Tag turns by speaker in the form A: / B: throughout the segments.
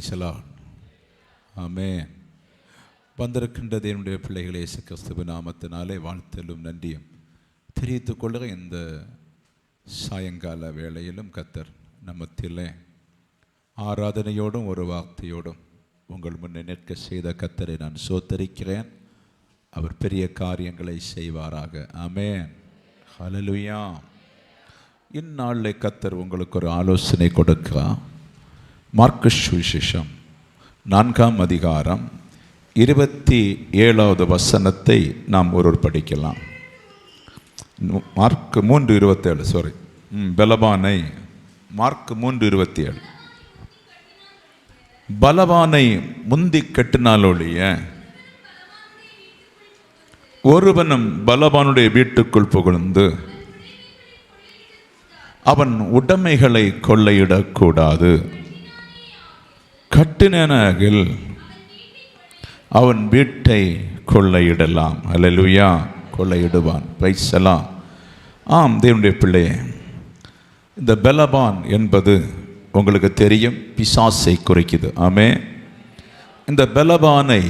A: Price the Lord. ஆமென். வந்திருக்கின்ற தேவனுடைய பிள்ளைகளே, இயேசு கிறிஸ்துவின் நாமத்தினாலே வாழ்த்தலும் நன்றியும் தெரிவித்துக் கொள்ளுக. இந்த சாயங்கால வேளையிலும் கர்த்தர் நம்மத்திலே ஆராதனையோடும் ஒரு வார்த்தையோடும் உங்கள் முன்னே நிற்க செய்த கர்த்தரை நான் சோத்தரிக்கிறேன். அவர் பெரிய காரியங்களை செய்வாராக. ஆமென். ஹல்லேலூயா. இந்நாளிலே கர்த்தர் உங்களுக்கு ஒரு ஆலோசனை கொடுக்கிறார். மார்க்கு சுவிசேஷம் 4ஆம் அதிகாரம் 27வது வசனத்தை நாம் ஒருவர் படிக்கலாம். மார்க் 3:27 பலவானை மார்க் 3:27 பலவானை முந்தி கட்டினாலொழிய ஒருவனும் பலவானுடைய வீட்டுக்குள் புகுந்து அவன் உடைமைகளை கொள்ளையிடக்கூடாது. கட்டினகில் அவன் வீட்டை கொள்ளையிடலாம். அல்லேலூயா. கொள்ளையிடுவான். Price the Lord. ஆம் தேவனுடைய பிள்ளையே, இந்த பலவான் என்பது உங்களுக்கு தெரியும், பிசாசை குறிக்குது. ஆமே. இந்த பலவானை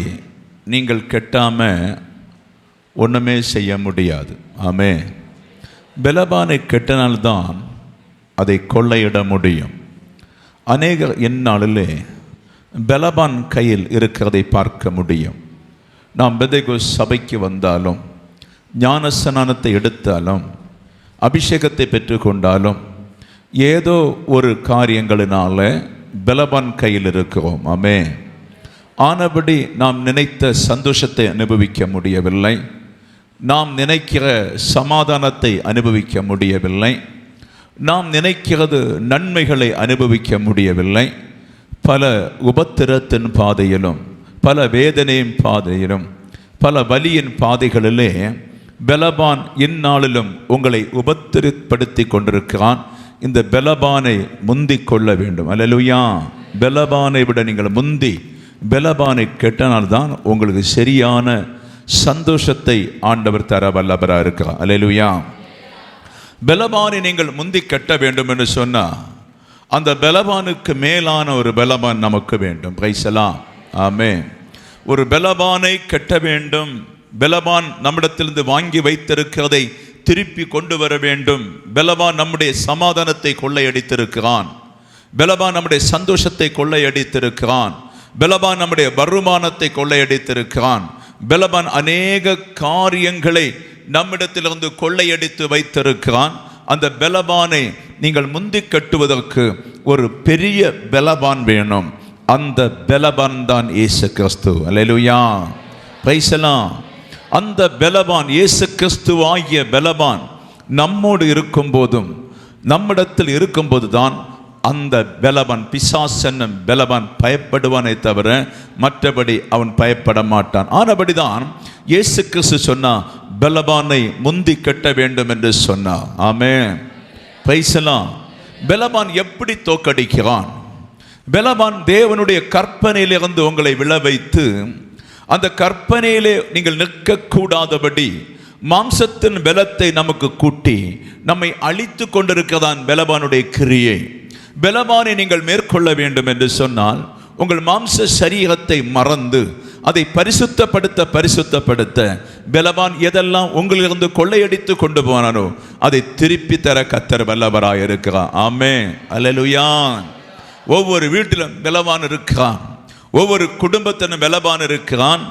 A: நீங்கள் கெட்டாம ஒன்றுமே செய்ய முடியாது. ஆமே. பலவானை கெட்டினால்தான் அதை கொள்ளையிட முடியும். அநேக இந்நாளிலே பலவான் கையில் இருக்கிறதை பார்க்க முடியும். நாம் பெந்தேகோஸ்தே சபைக்கு வந்தாலும், ஞானஸ்நானத்தை எடுத்தாலும், அபிஷேகத்தை பெற்றுக்கொண்டாலும் ஏதோ ஒரு காரியங்களினால பலவான் கையில் இருக்கிறோம். ஆமே. ஆனபடி நாம் நினைத்த சந்தோஷத்தை அனுபவிக்க முடியவில்லை. நாம் நினைக்கிற சமாதானத்தை அனுபவிக்க முடியவில்லை. நாம் நினைக்கிறது நன்மைகளை அனுபவிக்க முடியவில்லை. பல உபத்திரத்தின் பாதையிலும், பல வேதனையின் பாதையிலும், பல வலியின் பாதைகளிலே பலவான் இந்நாளிலும் உங்களை உபத்திரப்படுத்தி கொண்டிருக்கிறான். இந்த பலவானை முந்தி கொள்ள வேண்டும். அல்லேலூயா. பலவானை விட நீங்கள் முந்தி பலவானை கெட்டனால்தான் உங்களுக்கு சரியான சந்தோஷத்தை ஆண்டவர் தர வல்லவராக இருக்கிறார். அல்லேலூயா. பலவானை நீங்கள் முந்தி கட்ட வேண்டும் என்று சொன்னால் அந்த பலவானுக்கு மேலான ஒரு பலவான் நமக்கு வேண்டும். Praise the Lord. ஆமென். ஒரு பலவானை கட்ட வேண்டும். பலவான் நம்மிடத்திலிருந்து வாங்கி வைத்திருக்கிறதை திருப்பி கொண்டு வர வேண்டும். பலவான் நம்முடைய சமாதானத்தை கொள்ளையடித்திருக்கிறான். பலவான் நம்முடைய சந்தோஷத்தை கொள்ளையடித்திருக்கிறான். பலவான் நம்முடைய வருமானத்தை கொள்ளையடித்திருக்கிறான். பலவான் அநேக காரியங்களை நம்மிடத்திலிருந்து கொள்ளையடித்து வைத்திருக்கிறான். அந்த பலவானை நீங்கள் முந்தி கட்டுவதற்கு ஒரு பெரிய பலவான் வேணும். அந்த பலவான் தான் இயேசு கிறிஸ்து. அல்லேலூயா. Price the Lord. அந்த பலவான் இயேசு கிறிஸ்து ஆகிய பலவான் நம்மோடு இருக்கும் போதும், நம்மிடத்தில் இருக்கும்போது தான் அந்த பலவான், பிசாசு என்னும் பலவான் பயப்படுவானே தவிர மற்றபடி அவன் பயப்பட மாட்டான். ஆனபடிதான் இயேசு கிறிஸ்து சொன்னா பலவானை முந்தி கட்ட வேண்டும் என்று சொன்னார். ஆமென். Praise the Lord. பலவான் எப்படி தோற்கடிக்கிறான்? பலவான் தேவனுடைய கற்பனையிலிருந்து உங்களை விழ வைத்து அந்த கற்பனையிலே நீங்கள் நிற்கக்கூடாதபடி மாம்சத்தின் பலத்தை நமக்கு கூட்டி நம்மை அழித்து கொண்டிருக்கிறதான் பலவானுடைய கிரியை. பலவானை நீங்கள் மேற்கொள்ள வேண்டும் என்று சொன்னால் உங்கள் மாம்ச சரீரத்தை மறந்து அதை பரிசுத்தப்படுத்த பலவான் எதெல்லாம் உங்களிலிருந்து கொள்ளையடித்து கொண்டு போனானோ அதை திருப்பி தர கர்த்தர் வல்லவராய் இருக்கிறார். ஆமென். அல்லேலூயா. ஒவ்வொரு வீட்டிலும் பலவான் இருக்கிறான். ஒவ்வொரு குடும்பத்திலும் பலவான் இருக்கிறான்.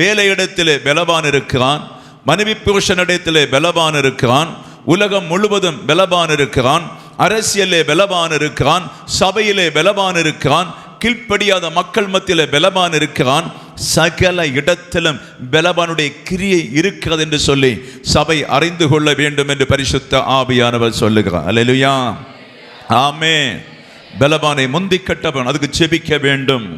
A: வேலையிடத்திலே பலவான் இருக்கிறான். மனைவி புருஷனிடத்திலே பலவான் இருக்கிறான். உலகம் முழுவதும் பலவான் இருக்கிறான். அரசியலே பலவான் இருக்கிறான். சபையிலே பலவான் இருக்கிறான். கீழ்ப்படியாத மக்கள் மத்தியிலே பலவான் இருக்கிறான். சகல இடத்திலும் பலவானுடைய கிரியை இருக்கிறது என்று சொல்லி சபை அறிந்து கொள்ள வேண்டும் என்று பரிசுத்த ஆவியானவர் சொல்லுகிறார். அல்லேலூயா. ஆமென். பலவானை முந்தி கட்டவன் அதுக்கு ஜெபிக்க வேண்டும்.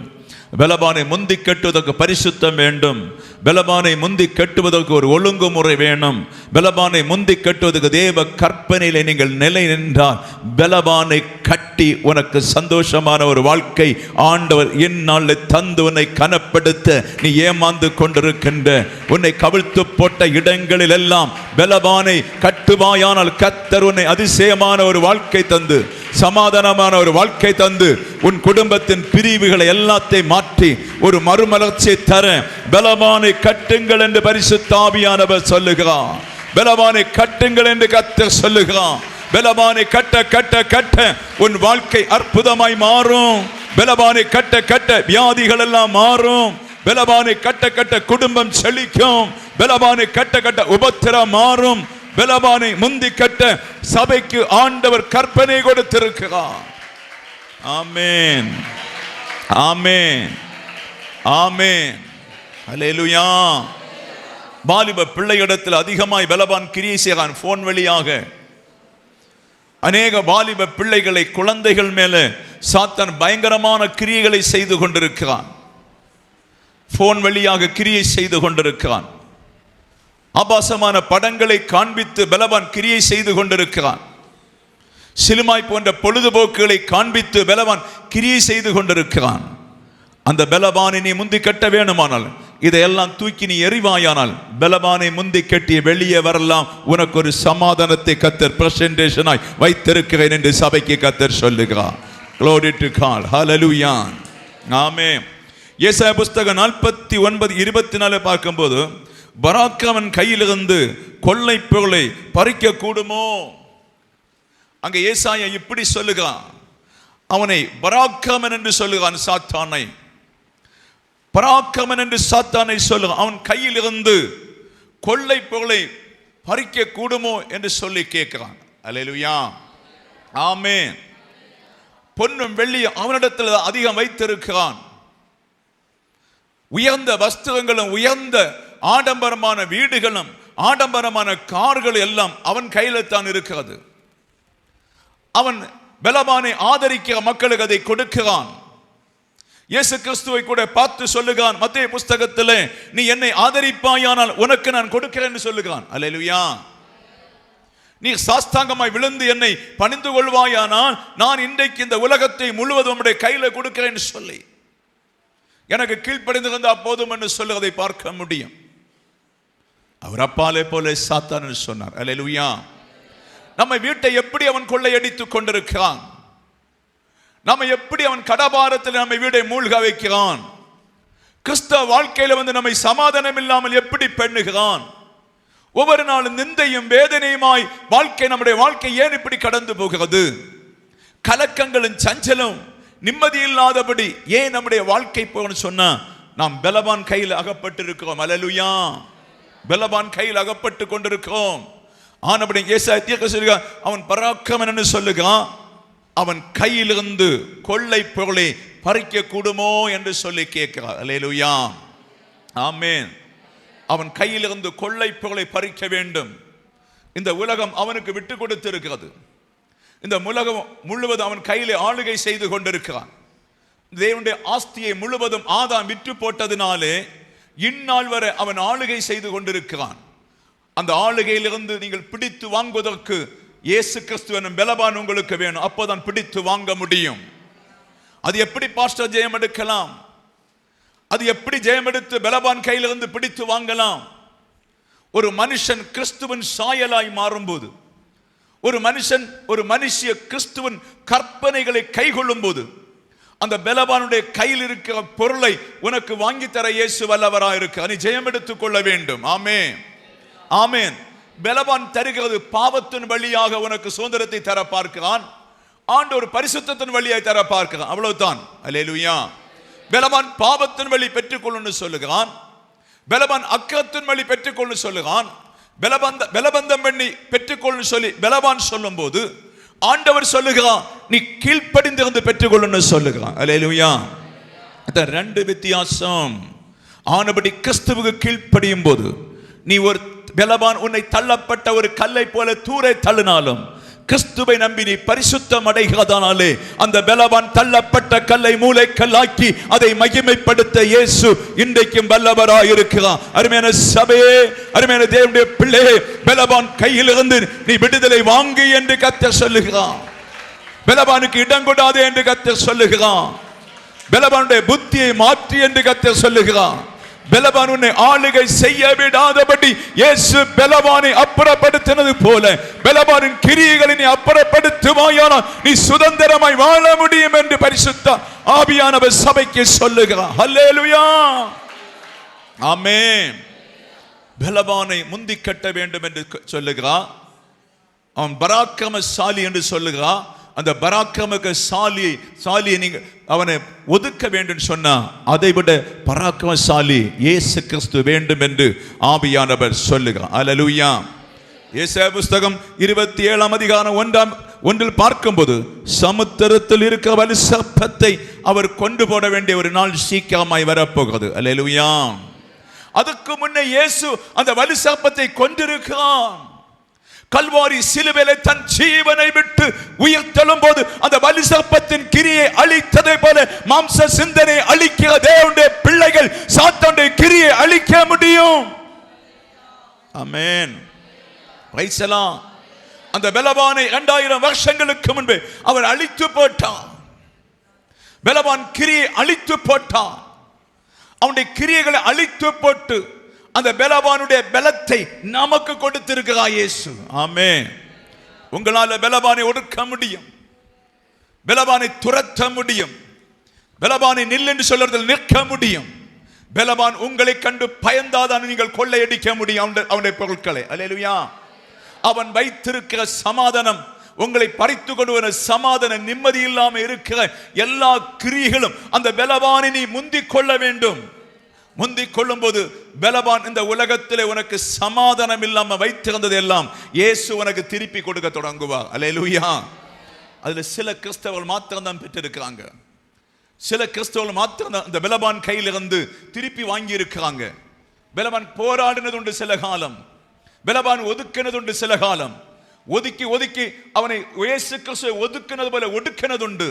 A: பலவானை முந்தி கட்டுவதற்கு பரிசுத்தம் வேண்டும். பலவானை முந்தி கட்டுவதற்கு ஒரு ஒழுங்குமுறை வேணும். பலவானை முந்தி கட்டுவதற்கு தேவ கற்பனையிலே நீங்கள் நிலை நின்றால் பலவானை கட்டி உனக்கு சந்தோஷமான ஒரு வாழ்க்கை ஆண்டவர் இந்நாளில் தந்து உன்னை கனப்படுத்த நீ ஏமாந்து கொண்டிருக்கின்ற உன்னை கவிழ்த்து போட்ட இடங்களில் எல்லாம் பலவானை கட்டுவாயானால் கர்த்தர் உன்னை அதிசயமான ஒரு வாழ்க்கை தந்து சமாதானமான ஒரு வாழ்க்கை தந்து உன் குடும்பத்தின் பிரிவுகளை எல்லாத்தையும் மாற்றி ஒரு மறுமலர்ச்சியை தர பலவானை கட்டுங்கள் என்று பரிசுத்த ஆவியானவர் சொல்லுகிறார். பலவானை கட்டுங்கள் என்று கர்த்தர் சொல்லுகிறார். பலவானை கட்ட கட்ட கட்ட உன் வாழ்க்கை அற்புதமாய் மாறும். பலவானை கட்ட கட்ட வியாதிகள் எல்லாம் மாறும். பலவானை கட்ட கட்ட குடும்பம் செழிக்கும். பலவானை கட்ட கட்ட உபத்திரம் மாறும். பலவானை முந்தி கட்ட சபைக்கு ஆண்டவர் கற்பனை கொடுத்திருக்கிறார். ஆமென், ஆமென், ஆமென், அல்லேலூயா. வாலிப பிள்ளைகளிடத்தில் அதிகமாய் பலவான் கிரியை செய்கிறான். போன் வழியாக அநேக வாலிப பிள்ளைகளை, குழந்தைகள் மேல சாத்தான் பயங்கரமான கிரியைகளை செய்து கொண்டிருக்கிறான். போன் வழியாக கிரியை செய்து கொண்டிருக்கிறான். ஆபாசமான படங்களை காண்பித்து பலவான் கிரியை செய்து கொண்டிருக்கிறான். சிலுமாய் போன்ற பொழுதுபோக்குகளை காண்பித்து பலவான் கிரியை செய்து கொண்டிருக்கிறான். அந்த பலவானை நீ முந்தி கட்ட வேணுமானால், இதையெல்லாம் தூக்கி நீ எறிவாயானால், பலவானை முந்தி கட்டி வெளியே வரலாம். உனக்கு ஒரு சமாதானத்தை கர்த்தர் பிரசன்டேஷனாய் வைத்திருக்கிறேன் என்று சபைக்கு கர்த்தர் சொல்லுகிறார். Glory to God. Hallelujah. ஆமென். ஏசாயா புஸ்தகம் 49:24 பார்க்கும்போது, பராக்கிரமன் கையிலிருந்து கொள்ளை பொருளை பறிக்க கூடுமோ? அங்க ஏசாயா இப்படி சொல்லுகிறான். அவனை பராக்கிரமன் என்று சொல்லுகிறான். சாத்தானை பராக்கிரமன் என்று சாத்தானை சொல்லுகிறான். அவன் கையில் இருந்து கொள்ளை பொருளை பறிக்க கூடுமோ என்று சொல்லி கேட்கிறான். அல்லேலூயா, ஆமென். பொன்னும் வெள்ளியும் அவனிடத்தில் அதிகம் வைத்திருக்கிறான். உயர்ந்த வஸ்திரங்களும் உயர்ந்த ஆடம்பரமான வீடுகளும் ஆடம்பரமான கார்கள் எல்லாம் அவன் கையில் தான் இருக்கிறது. அவன் பலவானை ஆதரிக்கிற மக்களுக்கு அதை கொடுக்கிறான். இயேசு கிறிஸ்துவை கூட பார்த்து சொல்லுகிறான் மத்தேயு புஸ்தகத்திலே, நீ என்னை ஆதரிப்பாயானால் உனக்கு நான் கொடுக்கிறேன் சொல்லுகிறான். அல்லேலூயா. நீ சாஸ்தாங்கமாய் விழுந்து என்னை பணிந்து கொள்வாயானால் நான் இன்றைக்கு இந்த உலகத்தை முழுவதும் உம்முடைய கையில கொடுக்கிறேன் சொல்லி எனக்கு கீழ்ப்படிந்திருந்தா போதும் என்று சொல்லுவதை பார்க்க முடியும். அவர் அப்பாலே போல சாத்தான் என்று சொன்னார். அல்லேலூயா. நம்ம வீட்டை எப்படி அவன் கொள்ளையடித்துக் கொண்டிருக்கிறான், நம்ம எப்படி அவன் கடபாரத்தில் நம்ம வீடை மூழ்க வைக்கிறான், கிறிஸ்தவ வாழ்க்கையில வந்து நம்மை சமாதானம் இல்லாமல் எப்படி பெண்ணுகிறான். ஒவ்வொரு நாளும் நிந்தையும் வேதனையுமாய் வாழ்க்கை, நம்முடைய வாழ்க்கை ஏன் இப்படி கடந்து போகிறது? கலக்கங்களும் சஞ்சலும் நிம்மதி இல்லாதபடி ஏன் நம்முடைய வாழ்க்கை போகணும்னு சொன்னா, நாம் பலவான் கையில் அகப்பட்டிருக்கிறோம். அல்லேலூயா. பலவான் கையில் அகப்பட்டு கொண்டிருக்கிறோம். ஆனபடி ஏசாயா தீர்க்கதரிசி சொல்லுகிறான், அவன் பராக்கிரமன் என்று சொல்லுகிறான். அவன் கையிலிருந்து கொள்ளை பொருளை பறிக்க கூடுமோ என்று சொல்லி கேட்கிறார். அல்லேலூயா, ஆமென். அவன் கையிலிருந்து கொள்ளை பொருளை பறிக்க வேண்டும். இந்த உலகம் அவனுக்கு விட்டு கொடுத்திருக்கிறது. இந்த உலகம் முழுவதும் அவன் கையிலே ஆளுகை செய்து கொண்டிருக்கிறான். தேவனுடைய ஆஸ்தியை முழுவதும் ஆதாம் விற்று போட்டதினாலே இந்நாள் வரை அவன் ஆளுகை செய்து கொண்டிருக்கிறான். அந்த ஆளுகையிலிருந்து நீங்கள் பிடித்து வாங்குவதற்கு இயேசு கிறிஸ்து எனும் பலவான் உங்களுக்கு வேணும். அப்போதான் பிடித்து வாங்க முடியும். அது எப்படி பாஸ்டர் ஜெயம் எடுக்கலாம்? அது எப்படி ஜெயம் எடுத்து பலவான் கையிலிருந்து பிடித்து வாங்கலாம்? ஒரு மனுஷன் கிறிஸ்துவின் சாயலாய் மாறும்போது, ஒரு மனுஷன் ஒரு மனுஷிய கிறிஸ்துவின் கற்பனைகளை கைகொள்ளும் போது, அந்த பலவானுடைய கையில் இருக்கிற பொருளை உனக்கு வாங்கி தர இயேசு வல்லவராய் இருக்க நீ ஜெயம் எடுத்துக் கொள்ள வேண்டும். ஆமென், ஆமென். பலவான் தருகிறது பாவத்தின் வழியாக உனக்கு சுதந்திரத்தை தர பார்க்கிறான். ஆண்டவர் பரிசுத்தத்தின் வழியாய் தர பார்க்கிறான். அவ்வளவுதான். அல்லேலூயா. பலவான் பாவத்தின் வழி பெற்றுக்கொள்ளு சொல்லுகிறான். பலவான் அக்கிரத்தின் வழி பெற்றுக்கொள்ளு சொல்லுகிறான். பலபந்தம் பண்ணி பெற்றுக்கொள்ளு சொல்லி பலவான் சொல்லும் போது ஆண்டவர் சொல்லுகிறான், நீ கீழ்ப்படிந்திருந்து பெற்றுக்கொள்ளு சொல்லுகிறான். அல்லேலூயா. ரெண்டு வித்தியாசம். ஆனபடி கிறிஸ்துவுக்கு கீழ்ப்படியும் போது நீ ஒரு பலவான் உன்னை தள்ளப்பட்ட ஒரு கல்லை போல தூர தள்ளினாலும் கிறிஸ்துவை நம்பி நீ பரிசுத்தம் அடைகிறதானாலே அந்த பலவான் தள்ளப்பட்ட கல்லை மூளைக்கல்லாக்கி அதை மகிமைப்படுத்த இயேசு இன்றைக்கும் வல்லவராய் இருக்கிறார். அருமையான சபையே, அருமையான தேவனுடைய பிள்ளையே, பலவான் கையிலிருந்து நீ விடுதலை வாங்கி என்று கர்த்தர் சொல்லுகிறான். பலவானுக்கு இடம் கொடாதே என்று கர்த்தர் சொல்லுகிறான். பலவானுடைய புத்தியை மாற்றி என்று கர்த்தர் சொல்லுகிறான். பலவான் உன்னை ஆளுகை செய்ய விடாதபடி இயேசு பலவானை அப்புறப்படுத்தினது போல பலவானின் கிரியைகளை நீ அப்புறப்படுத்துவாயானால் நீ சுதந்திரமாய் வாழ முடியும் என்று பரிசுத்த ஆவியானவர் சபைக்கு சொல்லுகிறார். ஹல்லேலூயா, ஆமென். பலவானை முந்தி கட்ட வேண்டும் என்று சொல்லுகிறார். அவன் பராக்கிரமசாலி என்று சொல்லுகிறார். அந்த பராக்கிரமசாலியை நீங்க அவனை ஒதுக்க வேண்டும் சொன்னா அதை விட பராக்கிரமசாலி இயேசு கிறிஸ்து வேண்டும் என்று ஆவியானவர் சொல்லுகிறார். அல்லேலூயா. ஏசாயா புஸ்தகம் 27 அதிகாரம் 1 பார்க்கும்போது சமுத்திரத்தில் இருக்கிற வலு சர்ப்பத்தை அவர் கொண்டு போட வேண்டிய ஒரு நாள் சீக்கிரமாய் வரப்போகிறது. அல்லேலூயா. அதுக்கு முன்னே இயேசு அந்த வலு சர்ப்பத்தை கொண்டிருக்கிறார். கல்வாரி சிலுவையிலே தன் ஜீவனை விட்டு உயிர்த்தெழும் போது அந்த வலு சர்ப்பத்தின் கிரியை அழித்ததை போல மாம்ச சிந்தனை அழிக்கிற தேவனுடைய பிள்ளைகள் சாத்தானுடைய கிரியை அழிக்க முடியும். ஆமென். Praise the Lord. அந்த பலவானை 2000 வருஷங்களுக்கு முன்பு அவர் அழித்து போட்டார். பலவான் கிரியை அழித்து போட்டார். அவனுடைய கிரியைகளை அழித்து போட்டு அந்த பலவானுடைய பலத்தை நமக்கு கொடுத்திருக்கிறார் இயேசு. ஆமென். உங்களால பலவானை ஒடுக்க முடியும், பலவானை துரத்த முடியும், பலவானை நில் என்று சொல்றதில் நிற்க முடியும். பலவான் உங்களை கண்டு பயந்தாதான் நீங்கள் கொள்ளையடிக்க முடியும் அவனுடைய பொருட்களை. அல்லேலூயா. அவன் வைத்திருக்கிற சமாதானம் உங்களை பறித்து கொண்டு வர சமாதான நிம்மதி இல்லாம இருக்கிற எல்லா கிரியைகளும் அந்த பலவானை நீ முந்திக் கொள்ள வேண்டும். முந்திக் கொள்ளும் போது பலவான் இந்த உலகத்திலே உனக்கு சமாதானம் இல்லாம வைத்திருந்தது எல்லாம் இயேசு உனக்கு திருப்பி கொடுக்க தொடங்குவார். அல்லேலூயா. அதுல சில கிறிஸ்தவர்கள் மாத்திரம் தான் பெற்றிருக்கிறாங்க. சில கிறிஸ்தவர்கள் மாத்திரம் அந்த பலவான் கையிலிருந்து திருப்பி வாங்கி இருக்கிறாங்க. பலவான் போராடினது உண்டு சில காலம், பலவான் ஒதுக்கினது உண்டு சில காலம். ஒதுக்கி அவனை இயேசு கிறிஸ்துவை ஒதுக்கினது போல ஒடுக்கினது உண்டு.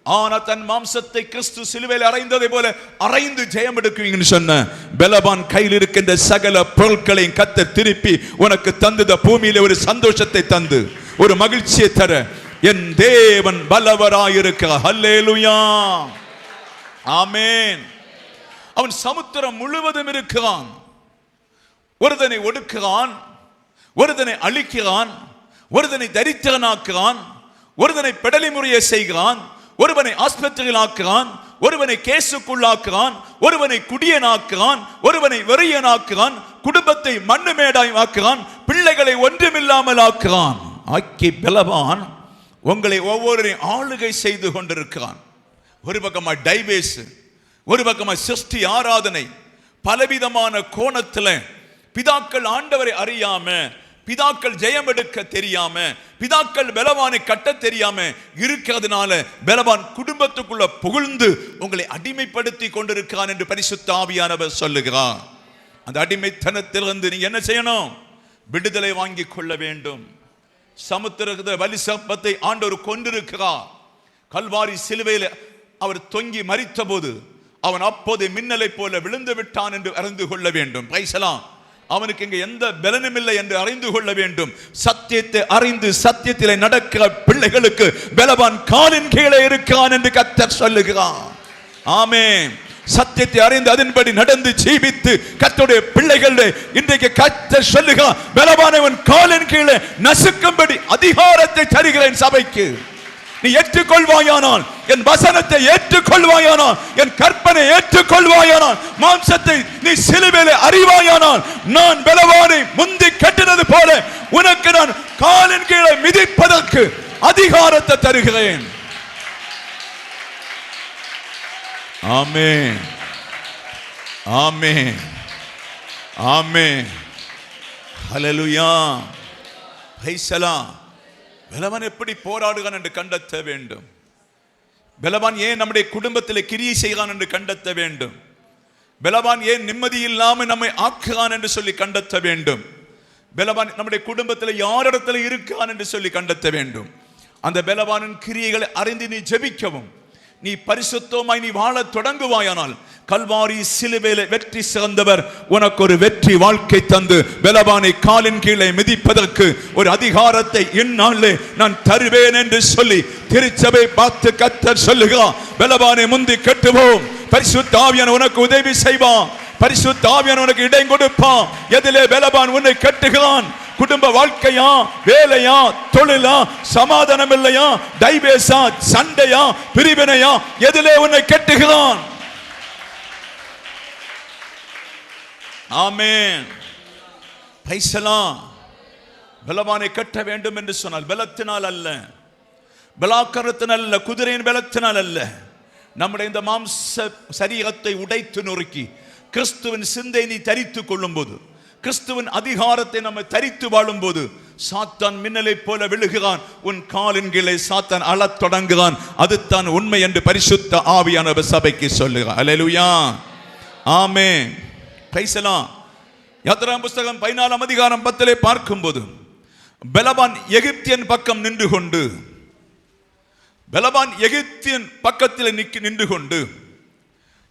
A: ஆனா தன் மாம்சத்தை கிறிஸ்து சிலுவையில் அறைந்ததை போல அறைந்து ஜெயம் எடுக்குவீங்கன்னு சொன்ன பலவான் கையில் இருக்கின்ற சகல பொருட்களையும் கர்த்தர் திருப்பி உனக்கு தந்து பூமியில ஒரு சந்தோஷத்தை தந்து ஒரு மகிழ்ச்சியை தர என் தேவன் பலவராயிருக்கிறார். ஹல்லேலூயா, ஆமென். அவன் சமுத்திரம் முழுவதும் இருக்கிறான். ஒருதனை ஒடுக்கிறான், ஒருதனை அழிக்கிறான், ஒருதனை தரித்திரனாக்குறான், ஒருதனை பெடலி முறையை செய்கிறான், ஒருவனை ஆஸ்பத்திரியில் ஆக்குறான், ஒருவனை கேசுக்குள்ளாக்குறான், ஒருவனை குடியனாக்குறான், ஒருவனை வெறியனாக்குறான், குடும்பத்தை மண்ணு மேடாய் ஆக்குறான், பிள்ளைகளை ஒன்றுமில்லாமல் ஆக்குறான். ஆக்கி பலவான் உங்களை ஒவ்வொருவரையும் ஆளுகை செய்து கொண்டிருக்கிறான். ஒரு பக்கமா டைவேஸ், ஒரு பக்கமா சிருஷ்டி ஆராதனை, பலவிதமான கோணத்துல பிதாக்கள் ஆண்டவரை அறியாம, பிதாக்கள் ஜெயம் எடுக்க தெரியாம, பிதாக்கள் பலவானை கட்ட தெரியாம இருக்கிறதுனால பலவான் குடும்பத்துக்குள்ள புகுந்து உங்களை அடிமைப்படுத்தி கொண்டிருக்கிறான் என்று பரிசுத்த ஆவியானவர் சொல்லுகிறார். அந்த அடிமைத்தனத்திலிருந்து நீங்க என்ன செய்யணும்? விடுதலை வாங்கி கொள்ள வேண்டும். சமுத்திர வலு சர்ப்பத்தை ஆண்டவர் கொண்டிருக்கிறார். கல்வாரி சிலுவையில் அவர் தொங்கி மரித்த போது அவன் அப்போது மின்னலை போல விழுந்து விட்டான் என்று அறிந்து கொள்ள வேண்டும். Praise the Lord. அவனுக்கு இங்க எந்த பலனும் இல்லை என்று அறிந்து கொள்ள வேண்டும். சத்தியத்தை அறிந்து சத்தியத்திலே நடக்கிற பிள்ளைகளுக்கு பலவான் காலின் கீழே இருக்கிறான் என்று கர்த்தர் சொல்லுகிறார். ஆமென். சத்தியத்தை அறிந்து அதன்படி நடந்து ஜீவித்து கர்த்தருடைய பிள்ளைகளே இன்றைக்கு கர்த்தர் சொல்லுகிறார், பலவானவன் காலின் கீழே நசுக்கும்படி அதிகாரத்தை தருகிறேன் சபைக்கு. நீ ஏற்றுக்கொள்வாயானால், என் வசனத்தை ஏற்றுக்கொள்வாயானால், என் கற்பனை ஏற்றுக்கொள்வாயானால், மாம்சத்தை நீ சிலுவையிலே அறிவாயானால், நான் பலவானை முந்தி கட்டினது போல உனக்கு நான் காலின் கீழே மிதிப்பதற்கு அதிகாரத்தை தருகிறேன். Amen, amen, amen. Hallelujah. Praise the Lord. பலவான் எப்படி போராடுகிறான் என்று கണ്ടെத்த வேண்டும். பலவான் ஏன் நம்முடைய குடும்பத்தில் கிரியை செய்கிறான் என்று கണ്ടെத்த வேண்டும். பலவான் ஏன் நிம்மதி இல்லாமல் நம்மை ஆக்குகிறான் என்று சொல்லி கണ്ടെத்த வேண்டும். பலவான் நம்முடைய குடும்பத்தில் யாரிடத்தில் இருக்கான் என்று சொல்லி கണ്ടെத்த வேண்டும். அந்த பலவானின் கிரியைகளை அறிந்து நீ ஜெபிக்கவும், நீ பரிசுத்தமாய் நீ வாழ தொடங்குவாயானால் கல்வாரி சிலுவையிலே வெற்றி சிறந்தவர் உனக்கு ஒரு வெற்றி வாழ்க்கை தந்து பலவானை காலின் கீழே மிதிப்பதற்கு ஒரு அதிகாரத்தை இந்நாளிலே நான் தருவேன் என்று சொல்லி திருச்சபை பார்த்து கர்த்தர் சொல்லுகிறார். பலவானை முந்தி கட்டுவோம். பரிசுத்த ஆவியானவர் உனக்கு உதவி செய்வார். பரிசுத்த ஆவியானவர் உனக்கு இடம் கொடுப்பான். எதிலே பலவான் உன்னை கட்டுகிறான்? குடும்ப வாழ்க்கையா, வேலையா, தொழிலா, சமாதானம் இல்லையா, டைவேஸா, சண்டையா, பிரிவினையா, எதிலே உன்னை கட்டுகிறான்? ஆமென். பைசலாம் பலவானை கட்ட வேண்டும் என்று சொன்னால் பலத்தினால் அல்ல, பலாக்கரத்தினால் அல்ல, குதிரையின் பலத்தினால் அல்ல. நம்முடைய இந்த மாம்ச சரீரத்தை உடைத்து நொறுக்கி கிறிஸ்துவின் சிந்தை நீ தரித்துக் கொள்ளும் போது, கிறிஸ்துவின் அதிகாரத்தை நம்ம தரித்து வாழும் போது, சாத்தான் மின்னலை போல விழுகிறான். உன் காலின் கீழே சாத்தான் அழத் தொடங்குகிறான். அதுதான் உண்மை என்று பரிசுத்த ஆவியானவர் சபைக்கு சொல்லுகிறார். Alleluia, amen. Praise the Lord. யாத்திராகமம் புத்தகம் 14 அதிகாரம் 10 பார்க்கும்போது பலவான் எகிப்தியன் பக்கம் நின்று கொண்டு, பலவான் எகிப்தியன் பக்கத்தில் நின்று கொண்டு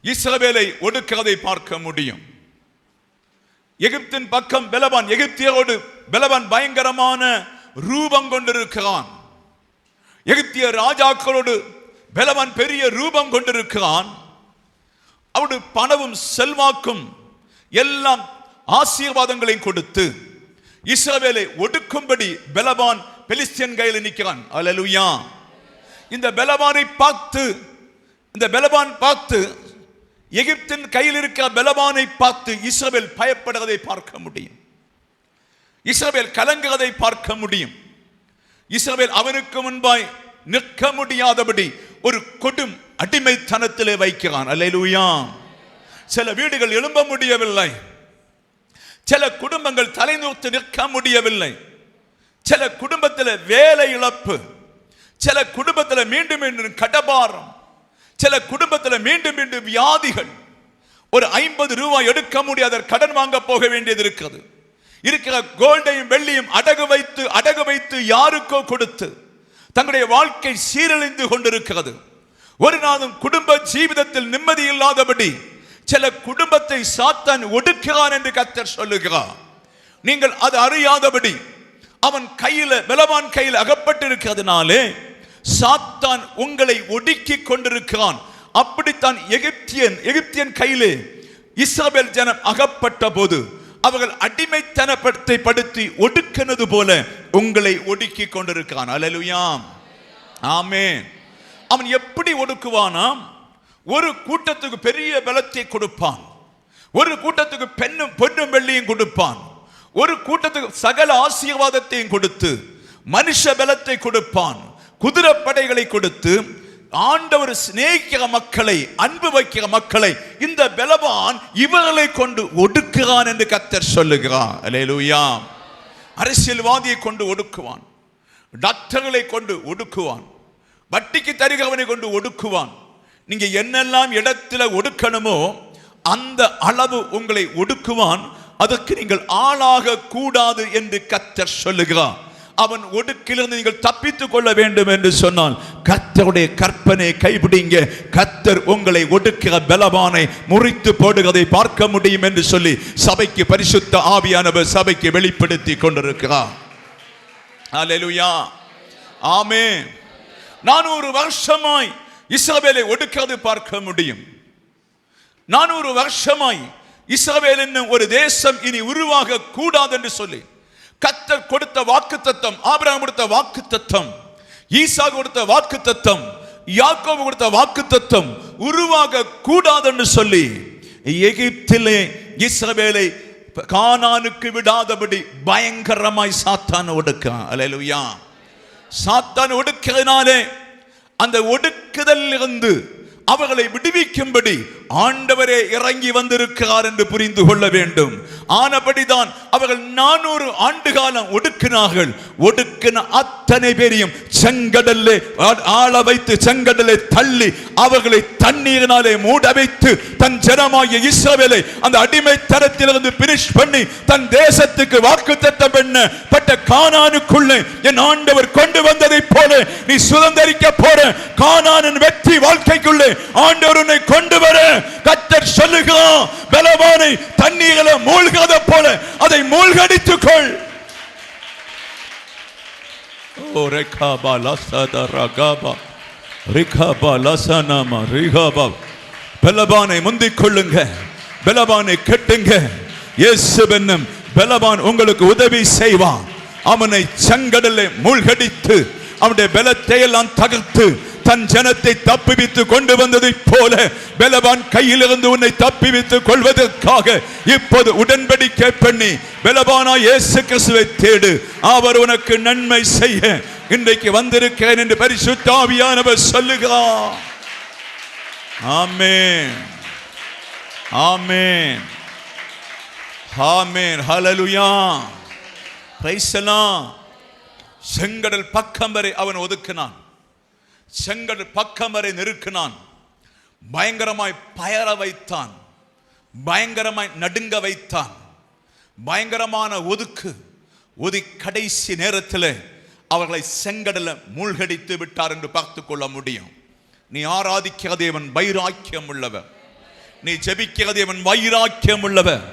A: இஸ்ரவேலை ஒடுக்கிறதை பார்க்க முடியும். எகிப்தின் பக்கம் பலவான், எகிப்தியரோடு பலவான் பயங்கரமான ரூபம் கொண்டிருக்கிறான். எகிப்திய ராஜாக்களோடு பலவான் பெரிய ரூபம் கொண்டிருக்கிறான். அவருடைய பணமும் செல்வாக்கும் எல்லாம் ஆசீர்வாதங்களையும் கொடுத்து இஸ்ரவேலை ஒடுக்கும்படி பலவான் பெலிஸ்தியன் கையில் நிற்கிறான். அல்லேலூயா. இந்த பலவானை பார்த்து, இந்த பலவான் பார்த்து, எகிப்தின் கையில் இருக்கிற பலவானை பார்த்து இஸ்ரவேல் பயப்படுவதை பார்க்க முடியும். இஸ்ரவேல் கலங்குவதை பார்க்க முடியும். இஸ்ரவேல் அவனுக்கு முன்பாய் நிற்க முடியாதபடி ஒரு கொடும் அடிமைத்தனத்திலே வைக்கிறான். அல்லேலூயா. சில வீடுகள் எழும்ப முடியவில்லை, சில குடும்பங்கள் தலைநூர்த்து நிற்க முடியவில்லை, சில குடும்பத்தில் வேலை இழப்பு, சில குடும்பத்தில் மீண்டும் மீண்டும் கடபாரம், சில குடும்பத்தில் மீண்டும் மீண்டும் வியாதிகள். ஒரு 50 ரூபாய் எடுக்க முடியாத கடன் வாங்க போக வேண்டியது இருக்கிறது. இருக்கிற கோல்டையும் வெள்ளியும் அடகு வைத்து யாருக்கோ கொடுத்து தங்களுடைய வாழ்க்கை சீரழிந்து கொண்டிருக்கிறது. ஒரு நாளும் குடும்ப ஜீவிதத்தில் நிம்மதி இல்லாதபடி சில குடும்பத்தை சாத்தான் ஒடுக்கிறான் என்று கர்த்தர் சொல்லுகிறார். நீங்கள் அது அறியாதபடி அவன் கையில, பலவான் கையில் அகப்பட்டிருக்கிறதுனாலே சாத்தான் உங்களை ஒடுக்கி கொண்டிருக்கிறான். அப்படித்தான் எகிப்தியன் கையிலே இஸ்ரவேல் ஜனம் அகப்பட்ட போது அவர்கள் அடிமைத்தனத்தை படுத்தி ஒடுக்கினது போல உங்களை ஒடுக்கி கொண்டிருக்கிறான். அல்லேலூயா, ஆமென். அவன் எப்படி ஒடுக்குவானாம்? ஒரு கூட்டத்துக்கு பெரிய பலத்தை கொடுப்பான், ஒரு கூட்டத்துக்கு பொன்னும் வெள்ளியும் கொடுப்பான், ஒரு கூட்டத்துக்கு சகல ஆசீர்வாதத்தையும் கொடுத்து மனுஷ பலத்தை கொடுப்பான், குதிரைப்படைகளை கொடுத்து ஆண்டவர் சிநேகிக்கிற மக்களை, அன்பு வைக்கிற மக்களை இந்த பலவான் இவர்களை கொண்டு ஒடுக்குகிறான் என்று கர்த்தர் சொல்லுகிறார். அல்லேலூயா. அரசியல்வாதியை கொண்டு ஒடுக்குவான், டாக்டர்களை கொண்டு ஒடுக்குவான், வட்டிக்கு தருகிறவனை கொண்டு ஒடுக்குவான். நீங்க என்னெல்லாம் இடத்துல ஒடுக்கணுமோ அந்த அளவு உங்களை ஒடுக்குவான். அதற்கு நீங்கள் ஆளாக கூடாது என்று கர்த்தர் சொல்லுகிறார். அவன் ஒடுக்கிலிருந்து நீங்கள் தப்பித்துக் கொள்ள வேண்டும் என்று சொன்னால் கர்த்தருடைய கற்பனை கைபிடிங்க. கர்த்தர் உங்களை ஒடுக்கிற பலவானை முறித்து போடுவதை பார்க்க முடியும் என்று சொல்லி சபைக்கு பரிசுத்த ஆவியானவர் சபைக்கு வெளிப்படுத்தி கொண்டிருக்கிறார். அல்லேலூயா, ஆமென். 400 வருஷமாய் இஸ்ரவேலை ஒடுக்கிறது பார்க்க முடியும். 400 வருஷமாய் இஸ்ரவேல் என்னும் ஒரு தேசம் இனி உருவாக கூடாது என்று சொல்லி கர்த்தர் கொடுத்த வாக்குத்தத்தம், ஆபிரகாம் கொடுத்த வாக்குத்தத்தம், ஈசாக்கு கொடுத்த வாக்குத்தத்தம், யாக்கோபு கொடுத்த வாக்குத்தத்தம் உருவாக கூடாது என்று சொல்லி எகிப்திலே இஸ்ரவேலை கானானுக்கு விடாதபடி பயங்கரமாய் சாத்தான் ஒடுக்கிறான். அல்லேலூயா. சாத்தான் ஒடுக்கிறதுனாலே அந்த ஒடுக்குதல் இருந்து அவர்களை விடுவிக்கும்படி ஆண்டவரே இறங்கி வந்திருக்கிறார் என்று புரிந்து கொள்ள வேண்டும். ஆனபடிதான் அவர்கள் 400 ஆண்டு காலம் ஒடுக்கினார்கள். ஒடுக்கின அத்தனை பேரையும் செங்கடல்லே ஆள வைத்து செங்கடலை தள்ளி அவர்களை தண்ணீரினாலே மூட வைத்து தன் ஜனமாகிய இஸ்ரவேலை அந்த அடிமைத்தனத்திலிருந்து பினிஷ் பண்ணி தன் தேசத்துக்கு வாக்குத்தத்தம் பண்ணப்பட்ட கானானுக்குள்ளே என் ஆண்டவர் கொண்டு வந்ததை போல நீ சுதந்தரிக்க போற கானானின் வெற்றி வாழ்க்கைக்குள்ளே ஆண்டவர் உன்னை கொண்டு வர கர்த்தர் சொல்லுகிறான். பலவானை தண்ணீரில மூழ்காத போல அதை மூழ்கடித்துக் கொள். ஓ ரேகாபா லசத ரகாபா ரிகாபா லசனமா ரிகாபா. பலவானை முந்திக் கொள்ளுங்க. பலவானை கட்டுங்க. இயேசுவென்னும் பலவான் உங்களுக்கு உதவி செய்வான். அவனை செங்கடலை மூழ்கடித்து அவனுடைய பலத்தை எல்லாம் தகர்த்து தன் ஜனத்தை தப்பிவித்து கொண்டு வந்ததை போல பலவான் கையிலிருந்து உன்னை தப்பிவித்துக் கொள்வதற்காக இப்போது உடன்படிக்கை பண்ணி பலவானா இயேசு கிறிஸ்துவை தேடு. அவர் உனக்கு நன்மை செய்ய இன்றைக்கு வந்திருக்கிறேன் என்று பரிசுத்த ஆவியானவர் சொல்லுகிறார். ஆமென், amen, amen, hallelujah, praise the Lord. செங்கடல் பக்கம் வரை அவன் ஒதுக்கினான். செங்கடல் பக்கம் வரை நெருக்கினான். பயங்கரமாய் பயர வைத்தான். பயங்கரமாய் நடுங்க வைத்தான். பயங்கரமான ஒதுக்கி கடைசி நேரத்தில் அவர்களை செங்கடல மூழ்கடித்து விட்டார் என்று பார்த்துக் கொள்ள முடியும். நீ ஆராதிக்கிற தேவன் வைராக்கியம் உள்ளவர். நீ ஜெபிக்கிற தேவன் வைராக்கியம் உள்ளவர்.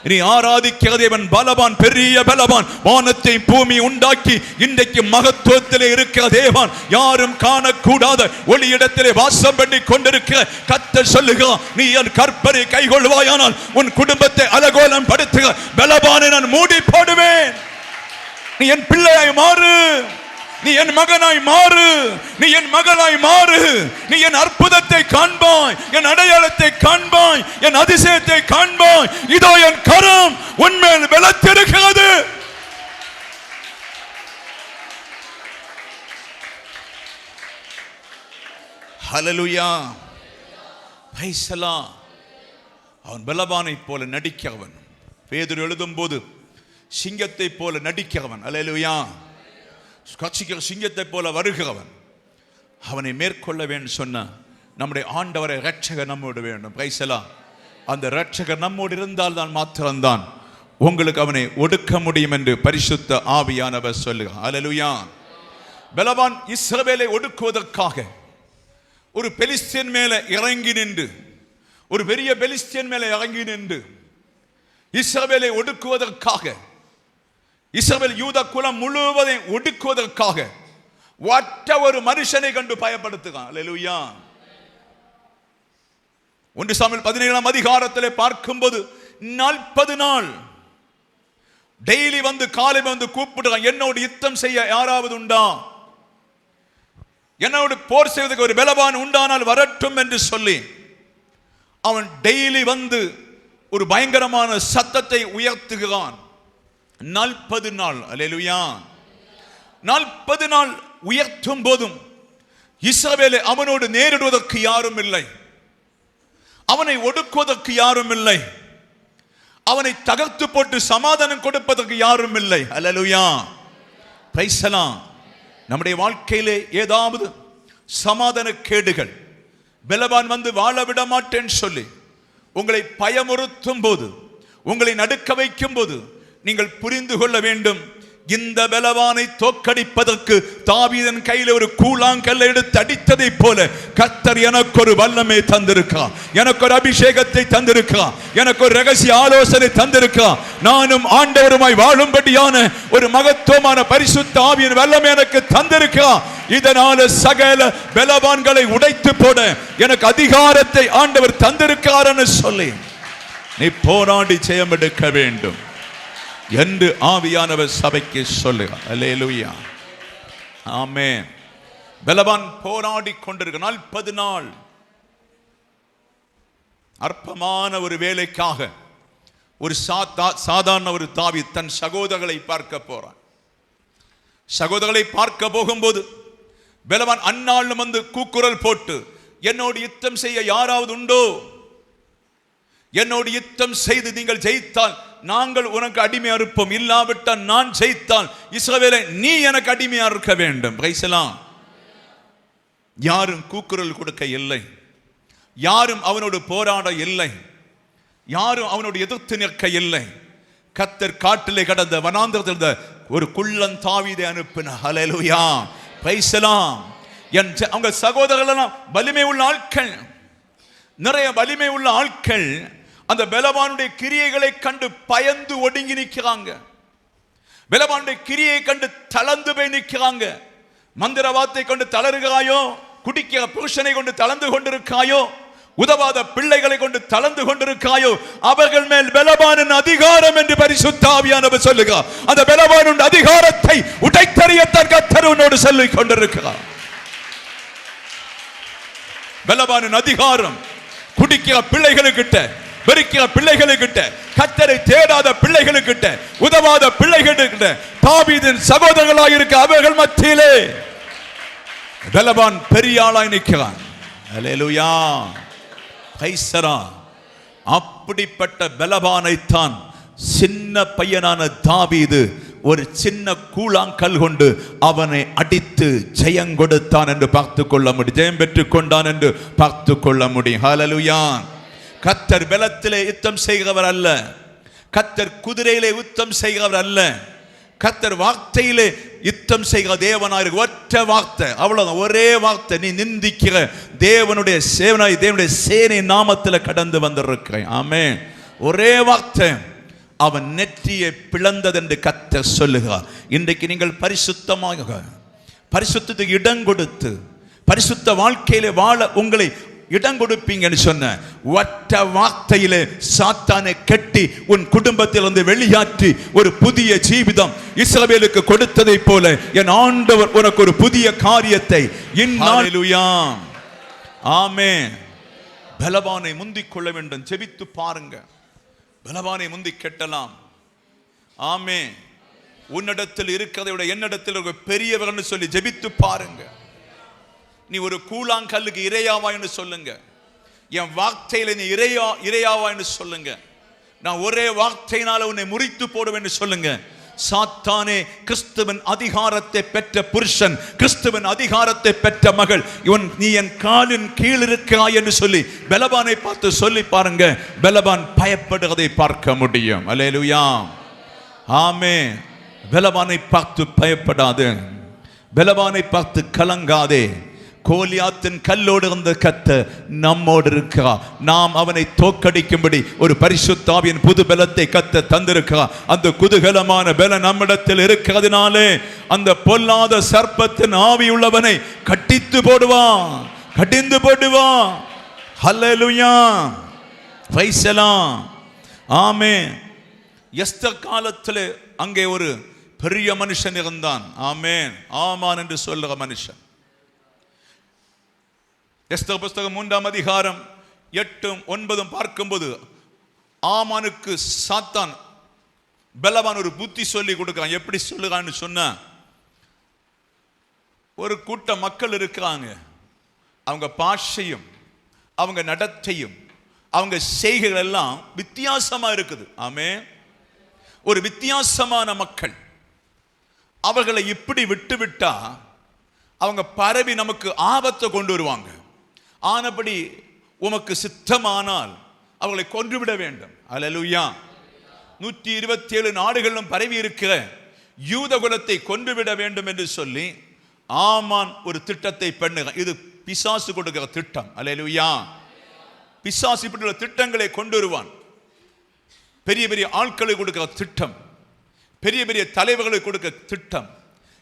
A: நீ ஆராதிக்கிற தேவன் பலவான், பெரிய பலவான். வானத்தை பூமி உண்டாக்கி இன்றைக்கு மகத்துவத்திலே இருக்கிற தேவன், யாரும் காணக்கூடாத ஒளியிடத்திலே வாசம் பண்ணி கொண்டிருக்கிற கர்த்தர் சொல்லுகிறார், நீ என் கற்பனை கைகொள்வாயானால் உன் குடும்பத்தை அலங்கோலம் படுத்துக பலவானை நான் மூடி போடுவேன். நீ என் பிள்ளையாய் மாறு, நீ என் மகனாய் மாறு, நீ என் மகளாய் மாறு. நீ என் அற்புதத்தை காண்பாய், என் அடையாளத்தை காண்பாய், என் அதிசயத்தை காண்பாய். இதோ என் கரம் உன்மேல் பலத்திருக்கிறது. ஹல்லேலூயா, பிரைஸ் தி லார்ட். அவன் பலவானை போல நடிக்கிறவன். பேதுரு எழுதும் போது சிங்கத்தை போல நடிக்கிறவன். ஹல்லேலூயா, கட்சிக்கிற சிங்கத்தை போல வருகிறவன். அவனை மேற்கொள்ள வேண்டும் சொன்ன நம்முடைய ஆண்டவரை இரட்சகர் நம்மோடு வேண்டும். Praise the Lord. அந்த இரட்சகர் நம்மோடு இருந்தால் தான் மாத்திரம்தான் உங்களுக்கு அவனை ஒடுக்க முடியும் என்று பரிசுத்த ஆவியானவர் சொல்லுகிறார். ஹல்லேலூயா. பலவான் இஸ்ரவேலை ஒடுக்குவதற்காக ஒரு பெலிஸ்தியன் மேலே இறங்கி நின்று, ஒரு பெரிய பெலிஸ்தியன் மேலே இறங்கி நின்று இஸ்ரவேலை ஒடுக்குவதற்காக, இஸ்ரவேல் யூத குலம் முழுவதையும் ஒடுக்குவதற்காக ஒற்ற ஒரு மனுஷனை கண்டு பயப்படுத்துகிறான். அல்லேலூயா. 1 சாமுவேல் 17ஆம் அதிகாரத்திலே பார்க்கும்போது 40 நாள் டெய்லி வந்து காலை வந்து கூப்பிடுறான், என்னோடு யுத்தம் செய்ய யாராவது உண்டா, என்னோடு போர் செய்வதற்கு ஒரு பலவான் உண்டானால் வரட்டும் என்று சொல்லி அவன் டெய்லி வந்து ஒரு பயங்கரமான சத்தத்தை உயர்த்துகிறான். 40 நாள். அல்லேலூயா. 40 நாள் உயர்த்தும் போதும் இஸ்ரவேலை அவனோடு நேரிடுவதற்கு யாரும் இல்லை, அவனை ஒடுக்குவதற்கு யாரும் இல்லை, அவனை தகர்த்து போட்டு சமாதானம் கொடுப்பதற்கு யாரும் இல்லை. அல்லேலூயா, பிரைஸ் தி லார்ட். நம்முடைய வாழ்க்கையிலே ஏதாவது சமாதான கேடுகள், பலவான் வந்து வாழ விட மாட்டேன்னு சொல்லி உங்களை பயமுறுத்தும் போது, உங்களை நடுக்க வைக்கும் போது நீங்கள் புரிந்து கொள்ள வேண்டும், இந்த பலவானை தோற்கடிப்பதற்கு தாவீதின் கையில் ஒரு கூழாங்கல்லை எடுத்து அடித்ததை போல கர்த்தர் எனக்கு ஒரு வல்லமை தந்திருக்கிறார், எனக்கு ஒரு அபிஷேகத்தை தந்திருக்கிறார், எனக்கு ஒரு ரகசிய ஆலோசனை தந்திருக்கிறார். நானும் ஆண்டவருமாய் வாழும்படியான ஒரு மகத்துவமான பரிசுத்த ஆவியின் வல்லமை எனக்கு தந்திருக்கிறார். இதனால சகல பலவான்களை உடைத்து போட எனக்கு அதிகாரத்தை ஆண்டவர் தந்திருக்கிறார்னு சொல்லி நீ போராடி ஜெயம் எடுக்க வேண்டும் என்று ஆவியானவர் சபைக்கு சொல்லுகிறார். அல்லேலூயா, ஆமென். பலவான் போராடி கொண்டிருக்க 40 நாள் அற்பமான ஒரு வேலைக்காக ஒரு சாதாரண ஒரு தாவீது தன் சகோதரர்களை பார்க்க போறான். சகோதரர்களை பார்க்க போகும்போது பலவான் அந்நாளும் வந்து கூக்குரல் போட்டு, என்னோடு யுத்தம் செய்ய யாராவது உண்டோ, என்னோடு யுத்தம் செய்து நீங்கள் ஜெயித்தால் நாங்கள் உனக்கு அடிமையா இருப்போம், இல்லாவிட்டால் நான் ஜெயித்தால் இஸ்ரவேலை நீ எனக்கு அடிமையா இருக்க வேண்டும். Praise the Lord. யாரும் கூக்குரல் கொடுக்க இல்லை, யாரும் அவனோடு போராட இல்லை, யாரும் அவனோடு எதிர்த்து நிற்க இல்லை. கர்த்தர் காட்டிலே கடந்த வனாந்தரத்தில் ஒரு குள்ளன் தாவீதை அனுப்பினார். ஹல்லேலூயா, பிரைஸ் தி லார்ட். அவங்க சகோதரர்கள் எல்லாம் வலிமை உள்ள ஆட்கள், நிறைய வலிமை உள்ள ஆட்கள். அந்த பலவானுடைய கிரியைகளை கண்டு பயந்து ஒடுங்கி நிற்கிறாங்க. பலவானுடைய கிரியை கண்டு தளர்ந்து போய் நிற்கிறாங்க. மந்திரவாதத்தை கொண்டு தளருகிறாயோ, குடிக்கிற புருஷனை கொண்டு தளர்ந்து கொண்டிருக்காயோ, உதவாத பிள்ளைகளை கொண்டு தளர்ந்து கொண்டிருக்காயோ அவர்கள் மேல் பலவானின் அதிகாரம் என்று பரிசுத்த ஆவியானவர் சொல்லுகிறார். அந்த பலவானின் அதிகாரத்தை உடைத்தறியத்தான் கர்த்தர் உன்னோடு சொல்லிக் கொண்டிருக்கிறார். பலவானின் அதிகாரம் குடிக்கிற பிள்ளைகளுக்கிட்ட, வெறுக்கிற பிள்ளைகளுக்கிட்ட, கர்த்தரை தேடாத பிள்ளைகளுக்கிட்ட, உதவாத பிள்ளைகளுக்கிட்ட, தாவீதின் சகோதரர்களாக இருக்க அவர்கள் மத்தியிலே பலவான் பெரிய ஆளாய் நிற்கிறான். அல்லேலூயா. அப்படிப்பட்ட பலவானைத்தான் சின்ன பையனான தாவீது ஒரு சின்ன கூழாங்கல் கொண்டு அவனை அடித்து ஜெயம் கொடுத்தான் என்று பார்த்து கொள்ள முடியும். ஜெயம் பெற்றுக் கொண்டான் என்று பார்த்து கொள்ள முடியும். ஹல்லேலூயா. கர்த்தர் பலத்திலே யுத்தம் செய்கிறவர் அல்ல. கர்த்தர் குதிரையிலே யுத்தம் செய்கிறவர் அல்ல. கர்த்தர் வார்த்தையிலே யுத்தம் செய்கிற தேவனாய். ஒற்ற வார்த்தை, அவ்வளவுதான், ஒரே வார்த்தை. நீ நிந்திக்கிற தேவனுடைய சேவனாய், தேவனுடைய சேனை நாமத்தில் கடந்து வந்திருக்கிறேன். ஆமென். ஒரே வார்த்தை அவன் நெற்றியை பிளந்தது என்று கர்த்தர் சொல்லுகிறார். இன்றைக்கு நீங்கள் பரிசுத்தமாக, பரிசுத்தத்துக்கு இடம் கொடுத்து பரிசுத்த வாழ்க்கையிலே வாழ உங்களை இடம் கொடுப்பீங்கன்னு சொன்ன ஒற்ற வார்த்தையிலே சாத்தானை கட்டி உன் குடும்பத்திலிருந்து வெளியாற்றி ஒரு புதிய ஜீவிதம் இஸ்ரவேலுக்கு கொடுத்ததை போல என் ஆண்டவர் உனக்கு ஒரு புதிய காரியத்தை இந்நாளிலுயா. ஆமென். பலவானை முந்திக் கொள்ள வேண்டும். ஜெபித்து பாருங்க. பலவானை முந்தி கெட்டலாம். ஆமென். உன்னிடத்தில் இருக்கிறதை விட என்னிடத்தில் பெரியவர்கள் சொல்லி ஜெபித்து பாருங்க. நீ ஒரு கூழாங்கல்லுக்கு இரையாவா என்று சொல்லுங்க. என் வார்த்தையில நீ இரையாவா என்று சொல்லுங்க. நான் ஒரே வார்த்தையினால உன்னை முறித்து போடுவேன் என்று சொல்லுங்க. சாத்தானே, கிறிஸ்துவின் அதிகாரத்தை பெற்ற புருஷன், கிறிஸ்துவின் அதிகாரத்தை பெற்ற மகள், இவன் நீ என் காலின் கீழ் இருக்கிறாய் என்று சொல்லி பலவானை பார்த்து சொல்லி பாருங்க. பலவான் பயப்படுவதை பார்க்க முடியும். அல்லேலூயா. ஆமென். பலவானை பார்த்து பயப்படாதே. பலவானை பார்த்து கலங்காதே. கோலியாத்தின் கல்லோடு இருந்த கர்த்தர் நம்மோடு இருக்கிறார். நாம் அவனை தோற்கடிக்கும்படி ஒரு பரிசுத்த ஆவியின் புது பலத்தை கர்த்தர் தந்திருக்கிறார். அந்த குதூகலமான பலம் நம்மிடத்தில் இருக்கிறதுனாலே அந்த பொல்லாத சர்ப்பத்தின் ஆவி உள்ளவனை கட்டித்து போடுவான், கடிந்து போடுவான். Hallelujah. Praise the Lord. Amen. Esther காலத்திலே அங்கே ஒரு பெரிய மனுஷன் இருந்தான். ஆமென். ஆமான் என்று சொல்லுகிற மனுஷன். எஸ்தர் புஸ்தகம் 3ஆம் அதிகாரம் 8ம் 9ம் பார்க்கும்போது ஆமானுக்கு சாத்தான் பலவான் ஒரு புத்தி சொல்லி கொடுக்கிறான். எப்படி சொல்லுறான்னு சொன்னா, ஒரு கூட்ட மக்கள் இருக்கிறாங்க. அவங்க பாஷையும் அவங்க நடத்தையும் அவங்க செய்கைகள் எல்லாம் வித்தியாசமா இருக்குது. ஆமென். ஒரு வித்தியாசமான மக்கள். அவர்களை இப்படி விட்டு விட்டா அவங்க பரவி நமக்கு ஆபத்தை கொண்டு வருவாங்க. ஆனபடி உமக்கு சித்தமானால் அவர்களை கொன்றுவிட வேண்டும். அல்லேலூயா. 127 நாடுகளிலும் பரவி இருக்கிற யூத குலத்தை கொன்றுவிட வேண்டும் என்று சொல்லி ஆமான் ஒரு திட்டத்தை பண்ணுகிறான். இது பிசாசு கொடுக்கிற திட்டம். அல்லேலூயா. பிசாசு இப்படி திட்டங்களை கொண்டு வருவான். பெரிய பெரிய ஆட்களை கொடுக்கிற திட்டம், பெரிய பெரிய தலைவர்களை கொடுக்க திட்டம்,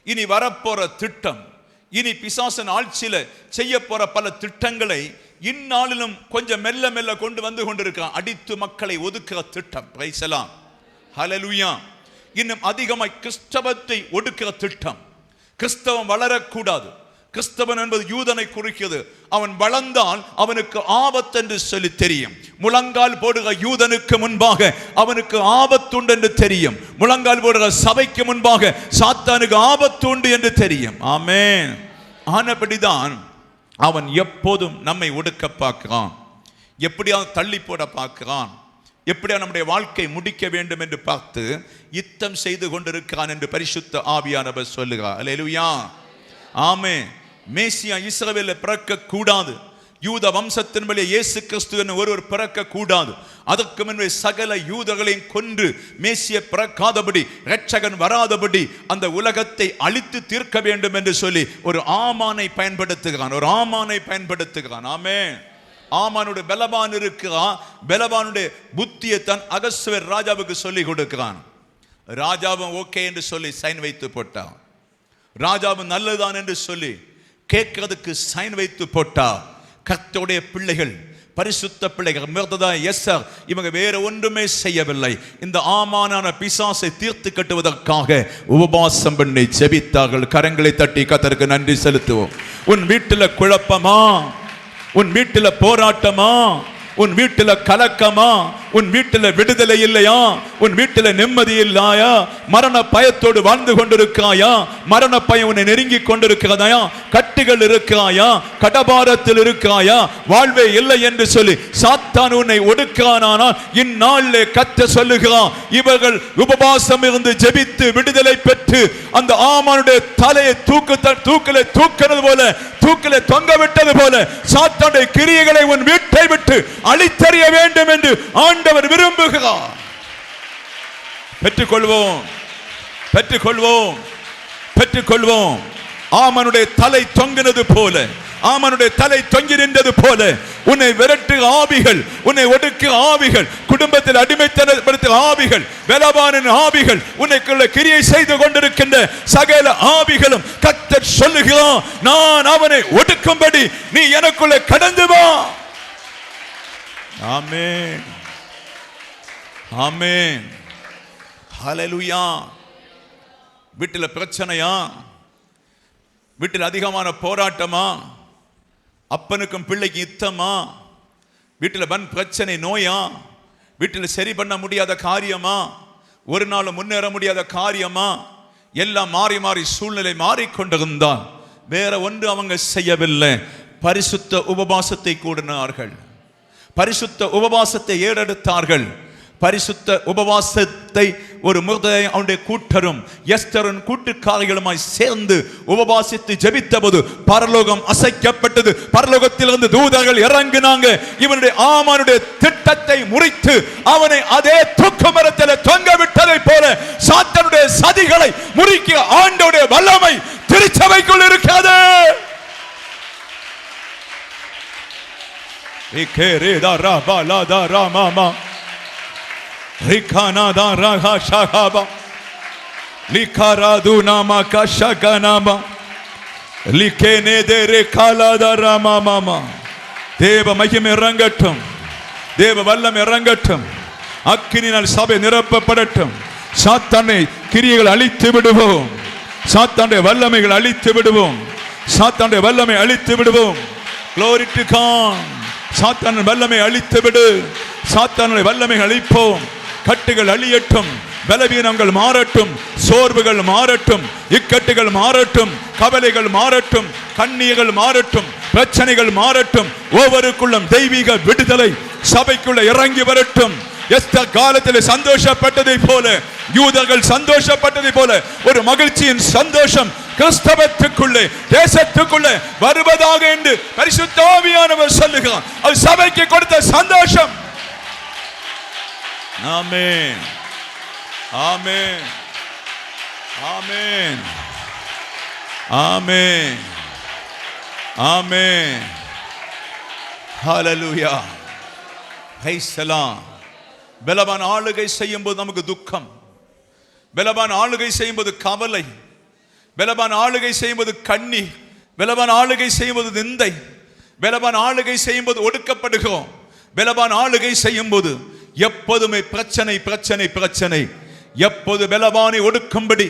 A: இனி வரப்போற திட்டம், இனி பிசாசன் ஆட்சியில செய்ய போற பல திட்டங்களை இந்நாளிலும் கொஞ்சம் மெல்ல மெல்ல கொண்டு வந்து கொண்டிருக்கிறான். அடித்து மக்களை ஒதுக்குற திட்டம். Praise the Lord. ஹல்லேலூயா. இன்னும் அதிகமாய் கிறிஸ்தவத்தை ஒடுக்குற திட்டம். கிறிஸ்தவம் வளரக்கூடாது. கிறிஸ்தவன் என்பது யூதனை குறிக்கிறது. அவன் வளர்ந்தால் அவனுக்கு ஆபத்து என்று சொல்லி தெரியும். முழங்கால் போடுகிற யூதனுக்கு முன்பாக அவனுக்கு ஆபத்துண்டு என்று தெரியும். முழங்கால் போடுகிற சபைக்கு முன்பாக சாத்தானுக்கு ஆபத்துண்டு என்று தெரியும். ஆமென். ஆனபடிதான் அவன் எப்போதும் நம்மை ஒடுக்க பார்க்கிறான். எப்படியாவது தள்ளி போட பார்க்கிறான். எப்படியா நம்முடைய வாழ்க்கை முடிக்க வேண்டும் என்று பார்த்து யுத்தம் செய்து கொண்டிருக்கிறான் என்று பரிசுத்த ஆவியானவர் சொல்லுகிறார். அல்லேலூயா. ஆமென். மேசியா இஸ்ரவேலில் பிறக்க கூடாது. யூத வம்சத்தின் வழியே இயேசு கிறிஸ்து என்ற ஒருவர் பிறக்க கூடாது. அதற்கு முன்பே சகல யூதர்களையும் கொன்று மேசியா பிறக்காதபடி, இரட்சகன் வராதபடி அந்த உலகத்தை அழித்து தீர்க்க வேண்டும் என்று சொல்லி ஒரு ஆமானை பயன்படுத்துகிறான். ஒரு ஆமானை பயன்படுத்துகிறான். ஆமென். ஆமானுடைய பலவான் இருக்கிறான். பலவானுடைய புத்தியை தான் அகஸ்வேர் ராஜாவுக்கு சொல்லி கொடுக்கிறான். ராஜாவும் ஓகே என்று சொல்லி சைன் வைத்து போட்டான். ராஜாவும் நல்லதுதான் என்று சொல்லி கேட்கிறதுக்கு சைன் வைத்து போட்டா. கர்த்தருடைய பிள்ளைகள் பரிசுத்த பிள்ளைகள் மிர்தா எஸ்ஸர் இவங்க வேற ஒன்றுமே செய்யவில்லை. இந்த ஆமானான பிசாசை தீர்த்து கட்டுவதற்காக உபவாசம் பண்ணி ஜெபித்தார்கள். கரங்களை தட்டி கர்த்தருக்கு நன்றி செலுத்துவோம். உன் வீட்டில் குழப்பமா? உன் வீட்டில் போராட்டமா? உன் வீட்டில் கலக்கமா? உன் வீட்டில் விடுதலை இல்லையா? உன் வீட்டில் நிம்மதி இல்லையா? மரண பயத்தோடு வாழ்ந்து கொண்டிருக்காயா? மரண பயம் உன்னை நெருங்கி கொண்டிருக்கிறதா? கட்டுகள் இருக்காயா? கடபாரத்தில் இருக்காயா? வாழ்வே இல்லை என்று சொல்லி சாத்தான் உன்னை ஒடுக்கானால் இந்நாளிலே கர்த்தர் சொல்லுகிறான், இவர்கள் உபவாசம் இருந்து ஜெபித்து விடுதலை பெற்று அந்த ஆமானுடைய தலையை தூக்கிலே தூக்கினது போல, தூக்கிலே தொங்க விட்டது போல சாத்தானுடைய கிரியைகளை உன் வீட்டை விட்டு அழித்தறிய வேண்டும் என்று ஆண்டவர் விரும்புகிறார். பெற்றுக்கொள்வோம், பெற்றுக்கொள்வோம், பெற்றுக்கொள்வோம். ஆமனுடைய தலை தொங்கினது போல, ஆமனுடைய தலை தொங்கி நின்றது போல உன்னை விரட்டு ஆவிகள், உன்னை ஒடுக்கு ஆவிகள், குடும்பத்தில் அடிமைத்தனப்படுத்த ஆவிகள், பெலவானின் ஆவிகள், உன்னைக்குள்ள கிரியை செய்து கொண்டிருக்கின்ற சகல ஆவிகளும் கர்த்தர் சொல்லுகிறான், நான் அவனை ஒடுக்கும்படி நீ எனக்குள்ள கடந்து வா. ஆமென், ஆமென், ஹல்லேலூயா. வீட்டில் பிரச்சனையா? வீட்டில் அதிகமான போராட்டமா? அப்பனுக்கும் பிள்ளைக்கு யுத்தமா? வீட்டில் வன் பிரச்சனை, நோயா? வீட்டில் சரி பண்ண முடியாத காரியமா? ஒரு நாள் முன்னேற முடியாத காரியமா? எல்லாம் மாறி மாறி சூழ்நிலை மாறிக்கொண்டிருந்தால் வேற ஒன்று அவங்க செய்யவில்லை. பரிசுத்த உபவாசத்தை கூடினார்கள், பரிசுத்த உபவாசத்தை ஏறெடுத்தார்கள். பரிசுத்த உபவாசத்தை ஒரு முர்தேகாய் அவனுடைய கூட்டரும் எஸ்தரின் கூட்டுக்காரிகளுமாய் சேர்ந்து உபவாசித்து ஜெபித்தபோது பரலோகம் அசைக்கப்பட்டது. பரலோகத்திலிருந்து தூதர்கள் இறங்கினாங்க. இவனுடைய ஆமானுடைய திட்டத்தை முறித்து அவனை அதே தூக்கு மரத்தில் தொங்க விட்டதை போல சாத்தானுடைய சதிகளை முறிக்க ஆண்டவருடைய வல்லமை திருச்சபைக்குள் இருக்கிறது. Rikana raha shahaba likaradu nama kashaganama likene dere kalada rama mama. தேவ மகிமை இறங்கட்டும், தேவ வல்லமை இறங்கட்டும், அக்கினியால் சபை நிரப்பப்படட்டும். சாத்தானை கிரியைகள் அழித்து விடுவோம், சாத்தானுடைய வல்லமைகள் அழித்து விடுவோம், சாத்தானுடைய வல்லமை அழித்து விடுவோம். Glory to God. சாத்தானுடைய வல்லமை அழித்து விடு, சாத்தானுடைய வல்லமை அழிப்போம். கட்டுகள் அழியட்டும், பலவீனங்கள் மாறட்டும், சோர்வுகள் மாறட்டும், இக்கட்டுகள் மாறட்டும், கவலைகள் மாறட்டும், கண்ணீர்கள் மாறட்டும், பிரச்சனைகள் மாறட்டும். ஒவ்வொருக்குள்ளும் தெய்வீக விடுதலை சபைக்குள்ள இறங்கி வரட்டும். எஸ்தர் காலத்தில் சந்தோஷப்பட்டதை போல, யூதர்கள் சந்தோஷப்பட்டதை போல ஒரு மகிழ்ச்சியின் சந்தோஷம் கிறிஸ்தவத்துக்குள்ளே, தேசத்துக்குள்ளே வருவதாக என்று பரிசுத்த ஆவியானவர் சொல்லுகிறார். அது சபைக்கு கொடுத்த சந்தோஷம். ஆமென், amen, amen, amen, amen, hallelujah, praise the Lord. பலவான் ஆளுகை செய்யும் போது நமக்கு துக்கம், பலவான் ஆளுகை செய்யும் போது கவலை, பலவான் ஆளுகை செய்யும் போது கண்ணீர், பலவான் ஆளுகை செய்யும் போது நிந்தை, பலவான் ஆளுகை செய்யும் போது ஒடுக்கப்படுகிறோம், பலவான் ஆளுகை செய்யும் போது எப்போதுமே பிரச்சனை பிரச்சனை பிரச்சனை. எப்போது பலவானை ஒடுக்கும்படி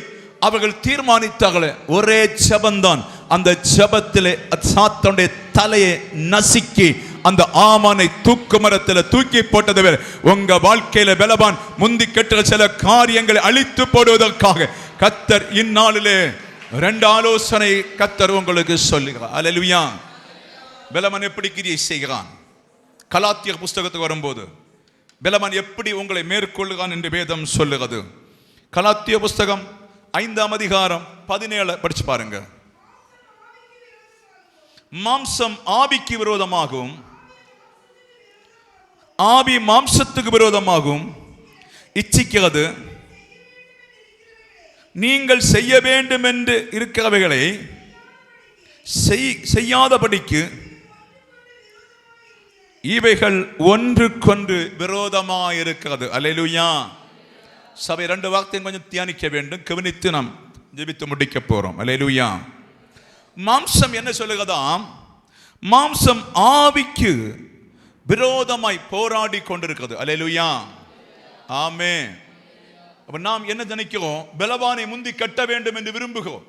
A: அவர்கள் தீர்மானித்தார்களே ஒரே ஜெபம்தான். அந்த ஜெபத்திலே சாத்தானுடைய தலையை நசுக்கி அந்த ஆமானை தூக்கு மரத்தில் தூக்கி போட்டது. உங்க வாழ்க்கையில பலவான் முந்தி கெட்ட சில காரியங்களை அழித்து போடுவதற்காக கர்த்தர் இந்நாளிலே 2 ஆலோசனை கர்த்தர் உங்களுக்கு சொல்லுகிறார். அல்லேலூயா. பலவான் எப்படி கிரியை செய்கிறான்? கலாத்தியர் புஸ்தகத்துக்கு வரும்போது பலவான் எப்படி உங்களை மேற்கொள்கிறான் என்று வேதம் சொல்லுகிறது. கலாத்திய புஸ்தகம் 5ஆம் அதிகாரம் 17 படிச்சு பாருங்க. மாம்சம் ஆவிக்கு விரோதமாகவும் ஆவி மாம்சத்துக்கு விரோதமாகவும் இச்சிக்கிறது. நீங்கள் செய்ய வேண்டும் என்று இருக்கிறவைகளை செய்யாதபடிக்கு இவைகள் ஒன்றுக்கொன்று விரோதமாக இருக்கிறது. அல்லேலூயா. சபை 2 வார்த்தையும் கொஞ்சம் தியானிக்க வேண்டும், கவனித்து நாம் ஜெபித்து முடிக்க போறோம். அல்லேலூயா. மாம்சம் என்ன சொல்லுகிறதாம்? மாம்சம் ஆவிக்கு விரோதமாய் போராடி கொண்டிருக்கிறது. அல்லேலூயா, ஆமென். அப்ப நாம் என்ன நினைக்கிறோம்? பலவானை முந்தி கட்ட வேண்டும் என்று விரும்புகிறோம்,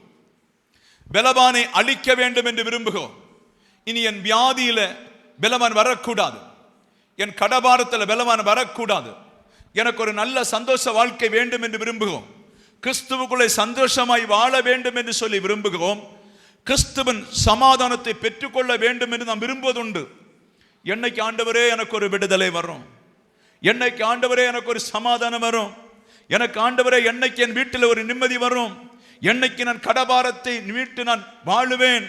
A: பலவானை அழிக்க வேண்டும் என்று விரும்புகிறோம். இனி என் வியாதியில பலவான் வரக்கூடாது, என் கடபாரத்தில் பலவான் வரக்கூடாது, எனக்கு ஒரு நல்ல சந்தோஷ வாழ்க்கை வேண்டும் என்று விரும்புகிறோம், கிறிஸ்துவுக்குள்ளே சந்தோஷமாய் வாழ வேண்டும் என்று சொல்லி விரும்புகிறோம், கிறிஸ்துவின் சமாதானத்தை பெற்றுக்கொள்ள வேண்டும் என்று நாம் விரும்புவதுண்டு. என்னைக்கு ஆண்டவரே எனக்கு ஒரு விடுதலை வரும், என்னைக்கு ஆண்டவரே எனக்கு ஒரு சமாதானம் வரும், எனக்கு ஆண்டவரே என்னைக்கு என் வீட்டில் ஒரு நிம்மதி வரும், என்னைக்கு நான் கடபாரத்தை மீட்டு நான் வாழுவேன்,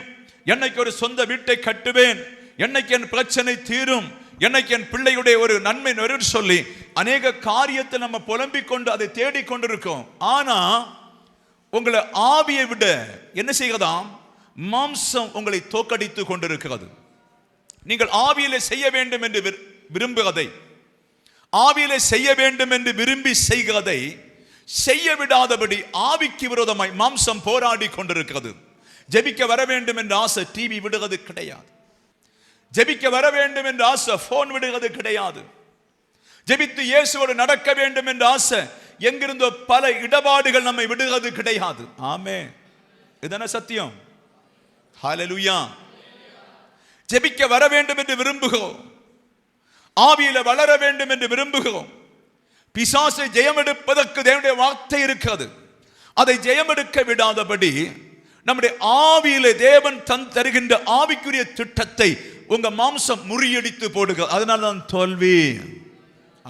A: என்னைக்கு ஒரு சொந்த வீட்டை கட்டுவேன், என்னைக்கு என் பிரச்சனை தீரும், என்னைக்கு என் பிள்ளையுடைய ஒரு நன்மை நெருன்னு சொல்லி அநேக காரியத்தை நம்ம புலம்பிக் கொண்டு அதை தேடிக்கொண்டிருக்கோம். ஆனா உங்களை ஆவியை விட என்ன செய்கிறதாம்? மாம்சம் உங்களை தோக்கடித்து கொண்டிருக்கிறது. நீங்கள் ஆவியிலே செய்ய வேண்டும் என்று விரும்புவதை, ஆவியிலே செய்ய வேண்டும் என்று விரும்பி செய்கிறதை செய்ய விடாதபடி ஆவிக்கு விரோதமாய் மாம்சம் போராடி கொண்டிருக்கிறது. ஜெபிக்க வர வேண்டும் என்ற ஆசை டிவி விடுவது கிடையாது, ஜெபிக்க வர வேண்டும் என்ற ஆசை போன் விடுவது கிடையாது, ஜெபித்து இயேசுவோடு நடக்க வேண்டும் என்ற ஆசை எங்கிருந்தோ பல இடபாடுகள் நம்மை விடுவது கிடையாது. ஆமென், இதுதானே சத்தியம். ஹல்லேலூயா. ஜெபிக்க வர வேண்டும் என்று விரும்புகிறோம், ஆவியில வளர வேண்டும் என்று விரும்புகிறோம். பிசாசை ஜெயமெடுப்பதற்கு தேவனுடைய வார்த்தை இருக்கிறது. அதை ஜெயமெடுக்க விடாதபடி நம்முடைய ஆவியிலே தேவன் தருகின்ற ஆவிக்குரிய திட்டத்தை உங்க மாம்சம் முறியடித்து போடுகிறது. அதனால தான் தோல்வி.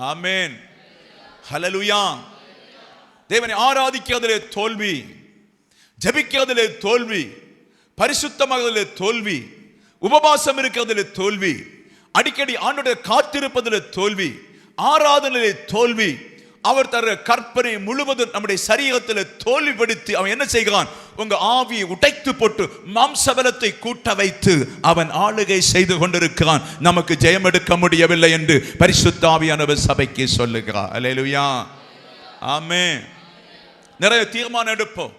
A: ஆமென், ஹல்லேலூயா. தேவனை ஆராதிக்கிறதிலே தோல்வி, ஜெபிக்கிறதிலே தோல்வி, பரிசுத்தமாகிறதிலே தோல்வி, உபவாசம் இருக்கிறதிலே தோல்வி, அடிக்கடி ஆண்டவரை காத்திருப்பதிலே தோல்வி, ஆராதனையிலே தோல்வி, அவர் தர கற்பனை முழுவதும் நம்முடைய சரீரத்தில் தோல்விப்படுத்தி அவன் என்ன செய்கிறான்? உங்க ஆவியை உடைத்து போட்டு மாம்சபலத்தை கூட்ட வைத்து அவன் ஆளுகை செய்து கொண்டிருக்கிறான். நமக்கு ஜெயம் எடுக்க முடியவில்லை என்று பரிசுத்த ஆவியானவர் சபைக்கு சொல்லுகிறார். அல்லேலூயா, ஆமென். நிறைய தீர்மானம் எடுப்போம்,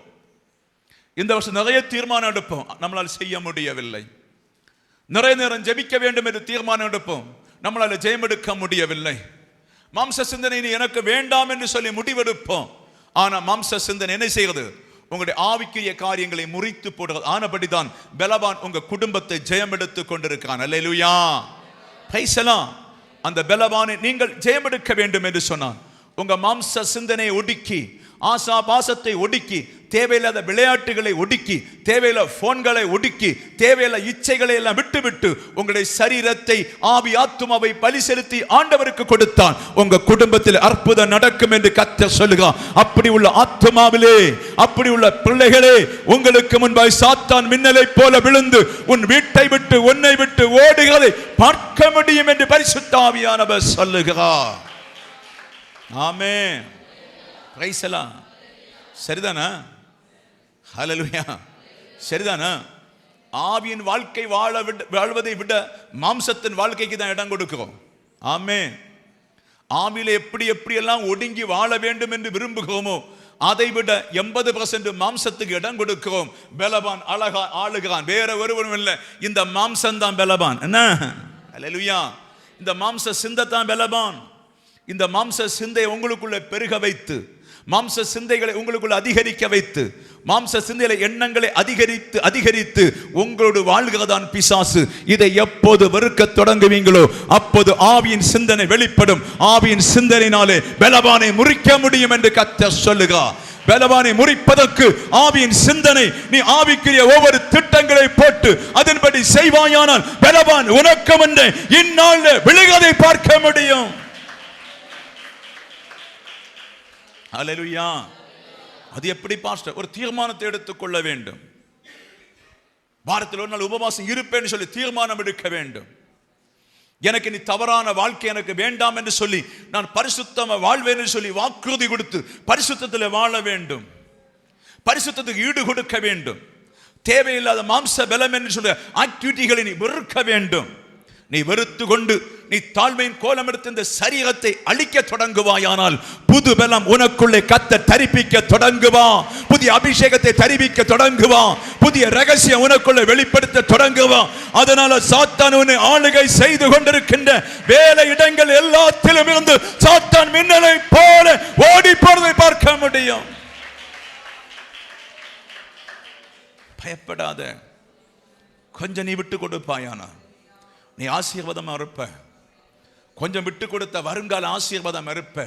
A: இந்த வருஷம் நிறைய தீர்மானம் எடுப்போம், நம்மளால் செய்ய முடியவில்லை. நிறைய நேரம் ஜெபிக்க வேண்டும் என்று தீர்மானம் எடுப்போம், நம்மளால் ஜெயம் எடுக்க முடியவில்லை. மாம்ச சிந்தனை எனக்கு வேண்டாம் என்று சொல்லி முடிவெடுப்போம். ஆனா மாம்ச சிந்தனை என்ன செய்கிறது? உங்களுடைய ஆவிக்குரிய காரியங்களை முறித்து போடுகிறது. ஆனபடிதான் பலவான் உங்க குடும்பத்தை ஜெயம் எடுத்து கொண்டிருக்கிறான். அல்லேலூயா, பிரைஸ் தி லார்ட். அந்த பலவானை நீங்கள் ஜெயம் எடுக்க வேண்டும் என்று சொன்னான். உங்க மாம்ச சிந்தனையை ஒடுக்கி, ஆசா பாசத்தை ஒடுக்கி, தேவையில்லாத விளையாட்டுகளை ஒடுக்கி, தேவையில்ல போன்களை ஒடுக்கி, தேவையில்ல இச்சைகளை எல்லாம் விட்டுவிட்டு உங்களுடைய சரீரத்தை, ஆவி ஆத்துமாவை பலி செலுத்தி ஆண்டவருக்கு கொடுத்தான். உங்க குடும்பத்தில் அற்புதம் நடக்கும் என்று கர்த்தர் சொல்லுகிறார். அப்படி உள்ள ஆத்துமாவிலே, அப்படி உள்ள பிள்ளைகளே, உங்களுக்கு முன்பாய் சாத்தான் மின்னலை போல விழுந்து உன் வீட்டை விட்டு உன்னை விட்டு ஓடுகிறதை பார்க்க முடியும் என்று பரிசுத்த ஆவியானவர் சொல்லுகிறார். ஆமென், பிரைஸ் தி லார்ட். சரிதானா? ஹல்லேலூயா, சரிதானா? ஆவியின் வாழ்க்கை வாழ்வதை விட மாம்சத்தின் வாழ்க்கைக்கு தான் இடம் கொடுக்கிறோம். ஆமென். ஆவியில எப்படி எல்லாம் ஒடுங்கி வாழ வேண்டும் என்று விரும்புகிறோமோ அதை விட 80% மாம்சத்துக்கு இடம் கொடுக்கிறோம். பலவான் அழகா ஆளுகிறான், வேற ஒருவரும் இல்லை, இந்த மாம்சம் தான் பலவான். என்ன? ஹல்லேலூயா. இந்த மாம்ச சிந்தை தான் பலவான். இந்த மாம்ச சிந்தையை உங்களுக்குள்ள பெருக வைத்து, மாம்ச சிந்தைகளை உங்களுக்குள்ள அதிகரிக்க வைத்து, மாம்ச சிந்தைகளை எண்ணங்களை அதிகரித்து உங்களோடு வாழ்கிறதான் பிசாசு. இதை எப்போது வெறுக்க தொடங்குவீங்களோ அப்போது ஆவியின் சிந்தனை வெளிப்படும். ஆவியின் சிந்தனையினாலே பலவானை முறிக்க முடியும் என்று கர்த்தர் சொல்லுகிறார். பலவானை முறிப்பதற்கு ஆவியின் சிந்தனை, நீ ஆவிக்குரிய ஒவ்வொரு திட்டங்களை போட்டு அதன்படி செய்வாயானால் பலவான் உனக்கு முன்னே இந்நாள் விழுகதை பார்க்க முடியும். ஹல்லேலூயா. அது எப்படி பாஸ்டர்? ஒரு தீர்மானத்தை எடுத்துக்கொள்ள வேண்டும். வாரத்தில் ஒரு நாள் உபவாசம் இருப்பேன்னு சொல்லி தீர்மானம் எடுக்க வேண்டும். எனக்கு நீ தவறான வாழ்க்கை எனக்கு வேண்டாம் என்று சொல்லி நான் பரிசுத்தமா வாழ்வேன் என்று சொல்லி வாக்குறுதி கொடுத்து பரிசுத்தத்தில் வாழ வேண்டும். பரிசுத்தத்துக்கு ஈடு கொடுக்க வேண்டும். தேவையில்லாத மாம்ச பலம் என்று சொல்ல ஆக்டிவிட்டிகளை நீ வெறுக்க வேண்டும். நீ வெறுத்து கொண்டு நீ தாழ்மையின் கோலம் எடுத்து இந்த சரீரத்தை அழிக்க தொடங்குவாயானால் புது பலம் உனக்குள்ளே கர்த்தர் தரிப்பிக்க தொடங்குவா. புதிய அபிஷேகத்தை தரிப்பிக்க தொடங்குவா. புதிய ரகசியம் உனக்குள்ளே வெளிப்படுத்த தொடங்குவா. அதனால சாத்தான் உன்னை ஆளுகை செய்து கொண்டிருக்கின்ற வேலை இடங்கள் எல்லாத்திலும் இருந்து சாத்தான் மின்னலை போல ஓடி போறதை பார்க்க முடியும். பயப்படாத. கொஞ்சம் நீ விட்டு கொடுப்பாயானா நீ ஆசீர்வாதமா இருப்ப. கொஞ்சம் விட்டு கொடுத்த வருங்கால ஆசீர்வாதம் இருப்ப.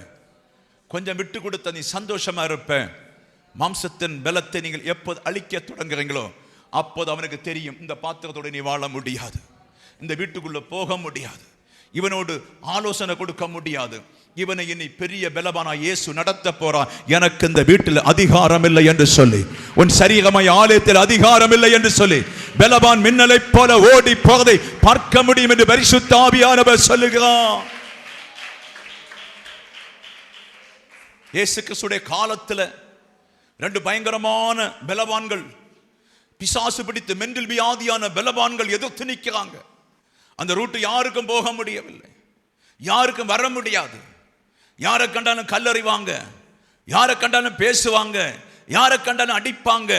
A: கொஞ்சம் விட்டு கொடுத்த நீ சந்தோஷமா இருப்ப. மாம்சத்தின் பலத்தை நீங்கள் எப்போது அழிக்க தொடங்குறீங்களோ அப்போது அவனுக்கு தெரியும் இந்த பாத்திரத்தோடு நீ வாழ முடியாது, இந்த வீட்டுக்குள்ள போக முடியாது, இவனோடு ஆலோசனை கொடுக்க முடியாது, இவனை இனி பெரிய பலவானா இயேசு நடத்த போறா, எனக்கு இந்த வீட்டில் அதிகாரம் இல்லை என்று சொல்லி, உன் சரீரமாய் ஆலயத்தில் அதிகாரம் இல்லை என்று சொல்லி பலவான் மின்னலை போல ஓடி போவதை பார்க்க முடியும் என்று பரிசுத்த ஆவியானவர் சொல்லுகிறார். இயேசு கிறிஸ்துடைய காலத்துல ரெண்டு பயங்கரமான பலவான்கள், பிசாசு பிடித்து மென்டல் வியாதியான பலவான்கள் எதிர்த்து நிற்கிறாங்க. அந்த ரூட்டு யாருக்கும் போக முடியவில்லை, யாருக்கும் வர முடியாது. யாரை கண்டாலும் கல்லறிவாங்க, யாரை கண்டாலும் பேசுவாங்க, யாரை கண்டாலும் அடிப்பாங்க.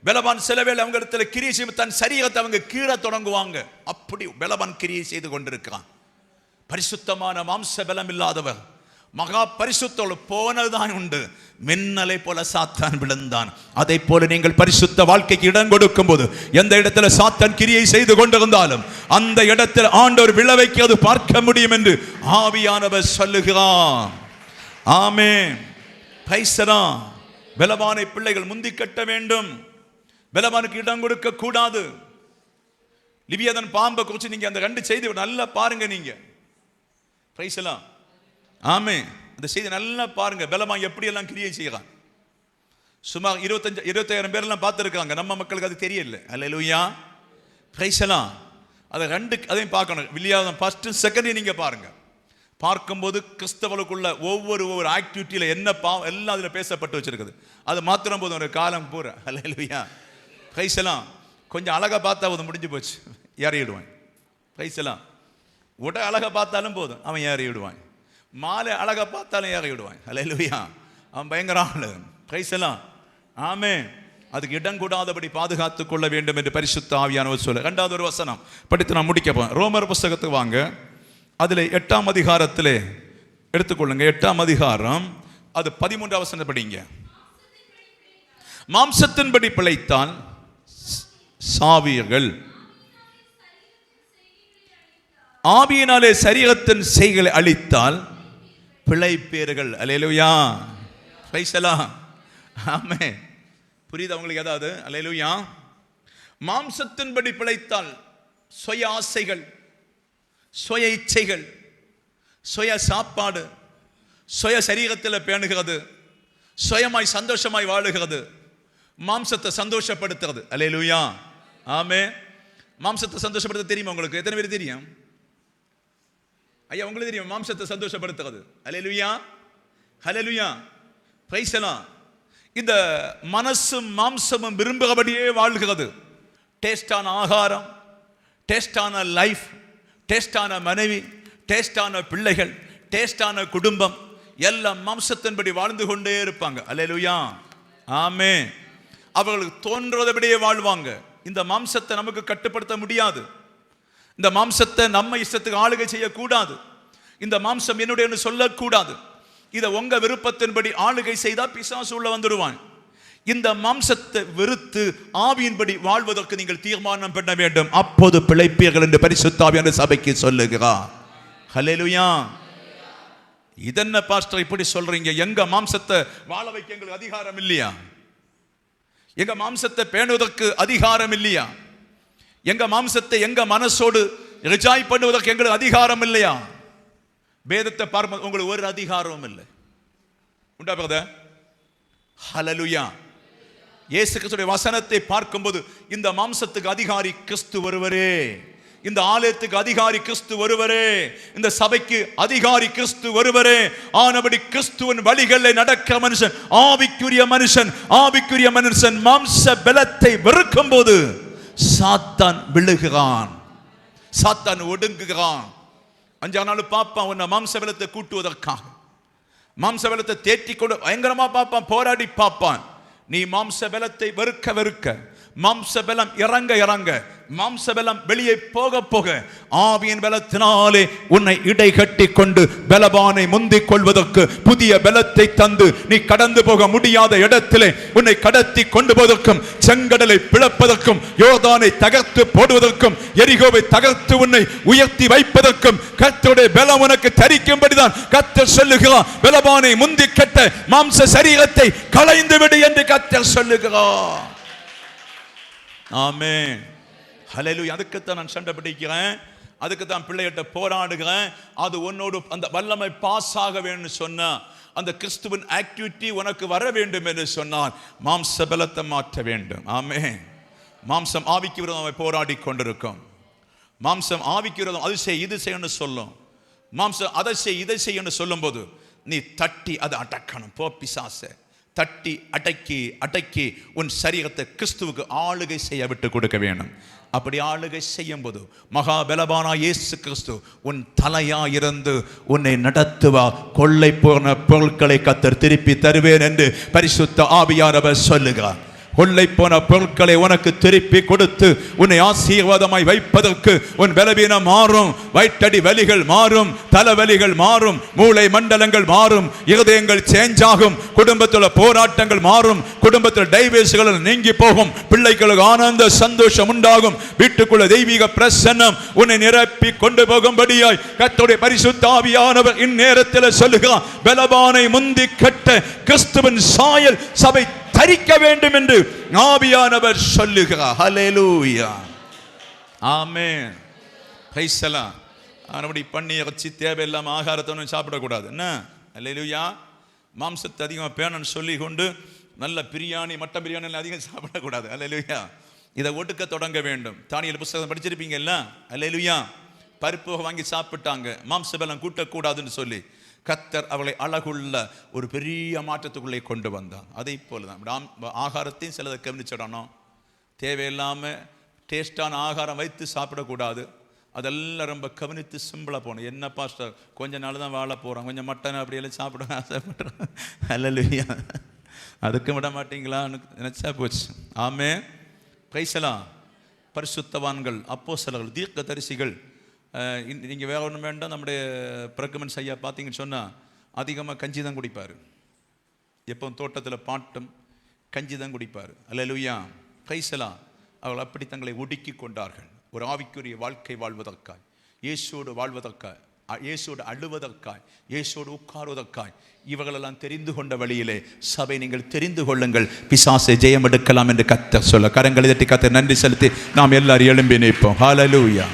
A: பலவான் சில வேளை அவங்க இடத்துல கிரியை செய்து தன் சரீரத்தை அவங்க கீழே தொடங்குவாங்க. அப்படி பலவான் கிரியை செய்து கொண்டிருக்கிறான். பரிசுத்தமான மாம்ச பலம் இல்லாதவர் மகா பரிசுத்தோடு போனதுதான் உண்டு. மின்னலை போல சாத்தான் விழுந்தான். அதை போல நீங்கள் பரிசுத்த வாழ்க்கைக்கு இடம் கொடுக்கும் போது எந்த இடத்துல சாத்தான் கிரியை செய்து கொண்டிருந்தாலும் அந்த இடத்தில் ஆண்டவர் விளைவைக்கு பார்க்க முடியும் என்று ஆவியானவர் சொல்லுகிறான். ஆமென். பைசரா. பலவானை பிள்ளைகள் முந்தி கட்ட வேண்டும். பலவானுக்கு இடம் கொடுக்க கூடாது. லிவியதன் பாம்பை குறித்து நீங்க அந்த ரெண்டு செய்தி நல்லா பாருங்க. நீங்க பைசலா. ஆமே. அந்த செய்தி நல்லா பாருங்க. பலவான் எப்படி எல்லாம் கிரியை செய்யறான். சுமார் 25,000 பேர் எல்லாம் பார்த்துருக்காங்க. நம்ம மக்களுக்கு அது தெரியல. அல்லேலூயா. பிரைஸ். அதை அதையும் பார்க்கணும். வில்லியாதம் ஃபர்ஸ்ட் செகண்ட் நீங்க பாருங்க. பார்க்கும்போது கிறிஸ்தவர்களுக்குள்ள ஒவ்வொரு ஆக்டிவிட்டியில என்ன எல்லாம் அதுல பேசப்பட்டு வச்சிருக்குது. அது மாத்திரம் போதும் ஒரு காலம் பூரா. அல்லேலூயா. பிரைஸ். கொஞ்சம் அழகா பார்த்தா போதும், முடிஞ்சு போச்சு, ஏறிடுவான். பிரைஸ். உட அழகா பார்த்தாலும் போதும், அவன் ஏறிடுவான். மாலை அழகா பார்த்தாலும் ஏறி விடுவான். அல்லேலூயா. அவன் பயங்கர ஆளு. பிரைஸ். ஆமென். அதுக்கு இடம் கூடாதபடி பாதுகாத்துக் கொள்ள வேண்டும் என்று பரிசுத்த ஆவியானவர் சொல்ல. இரண்டாவது ஒரு வசனம் படித்து நான் முடிக்க போறேன். ரோமர் புஸ்தகத்துக்கு வாங்க. அதில் 8ஆம் அதிகாரத்திலே எடுத்துக்கொள்ளுங்க. 8ஆம் அதிகாரம் அது 13ஆம் வசனம் படிங்க. மாம்சத்தின்படி பிழைத்தால் சாவீர்கள், ஆவியினாலே சரீரத்தின் செய்களை அழித்தால் பிழைப்பீர்கள். அல்லேலூயா. பிரைஸ். ஆமென். புரியுதா உங்களுக்கு ஏதாவது? அல்லேலூயா. மாம்சத்தின்படி பிழைத்தால் சுய ஆசைகள், சுய இச்சைகள், சுய சாப்பாடு, சுய சரீரத்தில் பேணுகிறது, சுயமாய் சந்தோஷமாய் வாழுகிறது, மாம்சத்தை சந்தோஷப்படுத்துறது. அல்லேலூயா. ஆமென். மாம்சத்தை சந்தோஷப்படுத்த தெரியுமா உங்களுக்கு? எத்தனை பேர் தெரியும்? ஐயா உங்களுக்கு தெரியும் மாம்சத்தை சந்தோஷப்படுத்துறது. அல்லேலூயா. ஹல்லேலூயா. பிரைஸ். இந்த மனசும் மாம்சமும் விரும்புகிறபடியே வாழ்கிறது. டேஸ்டான ஆகாரம், டேஸ்டான லைஃப், டேஸ்டான மனைவி, டேஸ்டான பிள்ளைகள், டேஸ்டான குடும்பம் எல்லாம் மாம்சத்தின்படி வாழ்ந்து கொண்டே இருப்பாங்க. அல்லேலூயா. ஆமென். அவர்களுக்கு தோன்றதபடியே வாழ்வாங்க. இந்த மாம்சத்தை நமக்கு கட்டுப்படுத்த முடியாது. இந்த மாம்சத்தை நம்ம இஷ்டத்துக்கு ஆளுகை செய்யக்கூடாது. இந்த மாம்சம் என்னுடைய சொல்லக்கூடாது. இதை உங்க விருப்பத்தின்படி ஆளுகை செய்தா பிசாசு உள்ள வந்துடுவான். இந்த மாம்சத்தை வெறுத்து ஆவியின்படி வாழ்வதற்கு நீங்கள் தீர்மானம் பண்ண வேண்டும். அப்போது பிழைப்பீர்கள் என்று பரிசுத்த ஆவியானவர் சபைக்கு சொல்லுகிறார். ஹல்லேலூயா. இதென்ன பாஸ்டர் இப்படி சொல்றீங்க? எங்க மாம்சத்தை வாழ வைக்க எங்களுக்கு அதிகாரம் இல்லையா? எங்க மாம்சத்தை பேணுவதற்கு அதிகாரம் இல்லையா? எங்க மாம்சத்தை எங்க மனசோடு ரிஜாய் பண்ணுவதற்கு எங்களுக்கு அதிகாரம் இல்லையா? வேதத்தை பார்ப்பது உங்களுக்கு ஒரு அதிகாரமும் இல்லை. உண்டா பிரதர்? ஹல்லேலூயா. இயேசு கிறிஸ்துவின் வசனத்தை பார்க்கும்போது இந்த மாம்சத்துக்கு அதிகாரி கிறிஸ்து ஒருவரே, இந்த ஆலயத்துக்கு அதிகாரி கிறிஸ்து ஒருவரே, இந்த சபைக்கு அதிகாரி கிறிஸ்து ஒருவரே. ஆனபடி கிறிஸ்துவின் வழிகளில் நடக்கிற மனுஷன் ஆவிக்குரிய மனுஷன். ஆவிக்குரிய மனுஷன் மாம்ச பலத்தை வெறுக்கும் போது சாத்தான் விழுகிறான். சாத்தான் ஒடுங்குகிறான். 5 நாள் பார்ப்பான் உன்னை மாம்ச பலத்தை கூட்டுவதற்காக. மாம்ச பலத்தை தேற்றி கொண்டு பயங்கரமா பார்ப்பான், போராடி பார்ப்பான். நீ மாம்ச பலத்தை வெறுக்க மாம்ச பலம் இறங்க மாம்ச பலம் வெளியே போக ஆவியின் பலத்தினாலே உன்னை இடை கட்டி கொண்டு பலவானை முந்திக் கொள்வதற்கு புதிய பலத்தை தந்து நீ கடந்து போக முடியாத இடத்திலே உன்னை கடத்தி கொண்டு போவதற்கும் செங்கடலை பிளப்பதற்கும் யோர்தானை தகர்த்து போடுவதற்கும் எரிகோவை தகர்த்து உன்னை உயர்த்தி வைப்பதற்கும் கர்த்தருடைய பலம் உனக்கு தரிக்கும்படிதான் கர்த்தர் சொல்லுகிறார். பலவானை முந்தி கட்ட மாம்ச சரீரத்தை களைந்து விடு என்று கர்த்தர் சொல்லுகிறார். ஆமென், ஹல்லேலூயா. அதுக்குத்தான் நான் சண்டை பிடிக்கிறேன், அதுக்குத்தான் பிள்ளைகிட்ட போராடுகிறேன். அது உன்னோடு அந்த வல்லமை பாஸ் ஆக வேண்டும் சொன்னா, அந்த கிறிஸ்துவின் ஆக்டிவிட்டி உனக்கு வர வேண்டும் என்று சொன்னால் மாம்ச பலத்தை மாற்ற வேண்டும். ஆமென். மாம்சம் ஆவிக்கு விரோதமாக போராடி கொண்டிருக்கும். மாம்சம் ஆவிக்கு விரோதம் அது செய் இது செய்யணும்னு சொல்லும். மாம்சம் அதை செய் இதை செய்யணும்னு சொல்லும் போது நீ தட்டி அதை அடக்கணும். போ பிசாசே, தட்டி அடக்கி உன் சரீரத்தை கிறிஸ்துவுக்கு ஆளுகை செய்ய விட்டு கொடுக்க வேணும். அப்படி ஆளுகை செய்யும் போது மகாபலவானா இயேசு கிறிஸ்து உன் தலையாயிருந்து உன்னை நடத்துவா. கொள்ளை போன பொருட்களை கர்த்தர் திருப்பி தருவேன் என்று பரிசுத்த ஆவியானவர் சொல்லுகிறார். கொள்ளை போன பொருட்களை உனக்கு திருப்பி கொடுத்து உன்னை ஆசீர்வாதமாய் வைப்பதற்கு உன் பலவீனம் மாறும், வயிற்றடி வலிகள் மாறும், தலைவலிகள் மாறும், மூளை மண்டலங்கள் மாறும், இருதயங்கள் சேஞ்ச் ஆகும், குடும்பத்தில் போராட்டங்கள் மாறும், குடும்பத்தில் டைவர்ஸ்கள் நீங்கி போகும், பிள்ளைகளுக்கு ஆனந்த சந்தோஷம் உண்டாகும், வீட்டுக்குள்ள தெய்வீக பிரசன்னம் உன்னை நிரப்பி கொண்டு போகும்படியாய் கர்த்தருடைய பரிசுத்த ஆவியானவர் இந்நேரத்தில் சொல்லுகிறார். பலவானை முந்தி கட்ட கிறிஸ்துவின் சாயல் சபை தரிக்க வேண்டும் என்று ஆவியானவர் சொல்லுகிறார். ஹல்லேலூயா, ஆமென், பிரைஸ் தி லார்ட். அப்படி பண்ணி இறைச்சி தேவையில்லாம ஆகாரத்தை சாப்பிடக்கூடாது. என்ன ஹல்லேலூயா. மாம்சத்தை அதிகமாக பேணன்னு சொல்லி கொண்டு நல்ல பிரியாணி மட்டன் பிரியாணி அதிகம் சாப்பிடக்கூடாது. ஹல்லேலூயா. இதை ஒடுக்க தொடங்க வேண்டும். தானியேல் புத்தகம் படிச்சிருப்பீங்கல்ல. ஹல்லேலூயா. பருப்பு வாங்கி சாப்பிட்டாங்க, மாம்ச பலம் கூட்டக்கூடாதுன்னு சொல்லி கர்த்தர் அவளை அழகுள்ள ஒரு பெரிய மாற்றத்துக்குள்ளே கொண்டு வந்தார். அதே போல தான் ஆகாரத்தையும் சிலதை கவனிச்சிடணும். தேவையில்லாமல் டேஸ்டான ஆகாரம் வைத்து சாப்பிடக்கூடாது. அதெல்லாம் ரொம்ப கவனித்து சிம்பிளாக போகணும். என்ன பாஸ்டர் கொஞ்ச நாள் தான் வாழ போகிறோம், கொஞ்சம் மட்டன் அப்படியெல்லாம் சாப்பிட ஆசைப்படுறோம். ஹல்லேலூயா. அதுக்கு விட மாட்டீங்களான்னு நினச்சா போச்சு. ஆமென், பிரைஸ் தி லார்ட். பரிசுத்தவான்கள், அப்போஸ்தலர்கள், தீர்க்கதரிசிகள், நீங்கள் வேற ஒன்றும் வேண்டாம். நம்முடைய பிரகமன் ஐயா பார்த்தீங்கன்னு சொன்னால் அதிகமாக கஞ்சி தான் குடிப்பார். எப்போ தோட்டத்தில் பாட்டும் கஞ்சி தான் குடிப்பார். அல்லேலூயா, பிரைஸ் தி லார்ட். அவர்கள் அப்படி தங்களை ஒடுக்கி கொண்டார்கள். ஒரு ஆவிக்குரிய வாழ்க்கை வாழ்வதற்காய், இயேசுவோடு வாழ்வதற்காய், இயேசுவோடு அழுவதற்காய், இயேசுவோடு உட்காருவதற்காய் இவர்களெல்லாம் தெரிந்து கொண்ட வழியிலே சபை நீங்கள் தெரிந்து கொள்ளுங்கள், பிசாசை ஜெயம் எடுக்கலாம் என்று கர்த்தர் சொல்ல. கரங்களை தட்டி கர்த்தர் நன்றி செலுத்தி நாம் எல்லாரும் எழும்பி நிற்போம். ஹல்லேலூயா.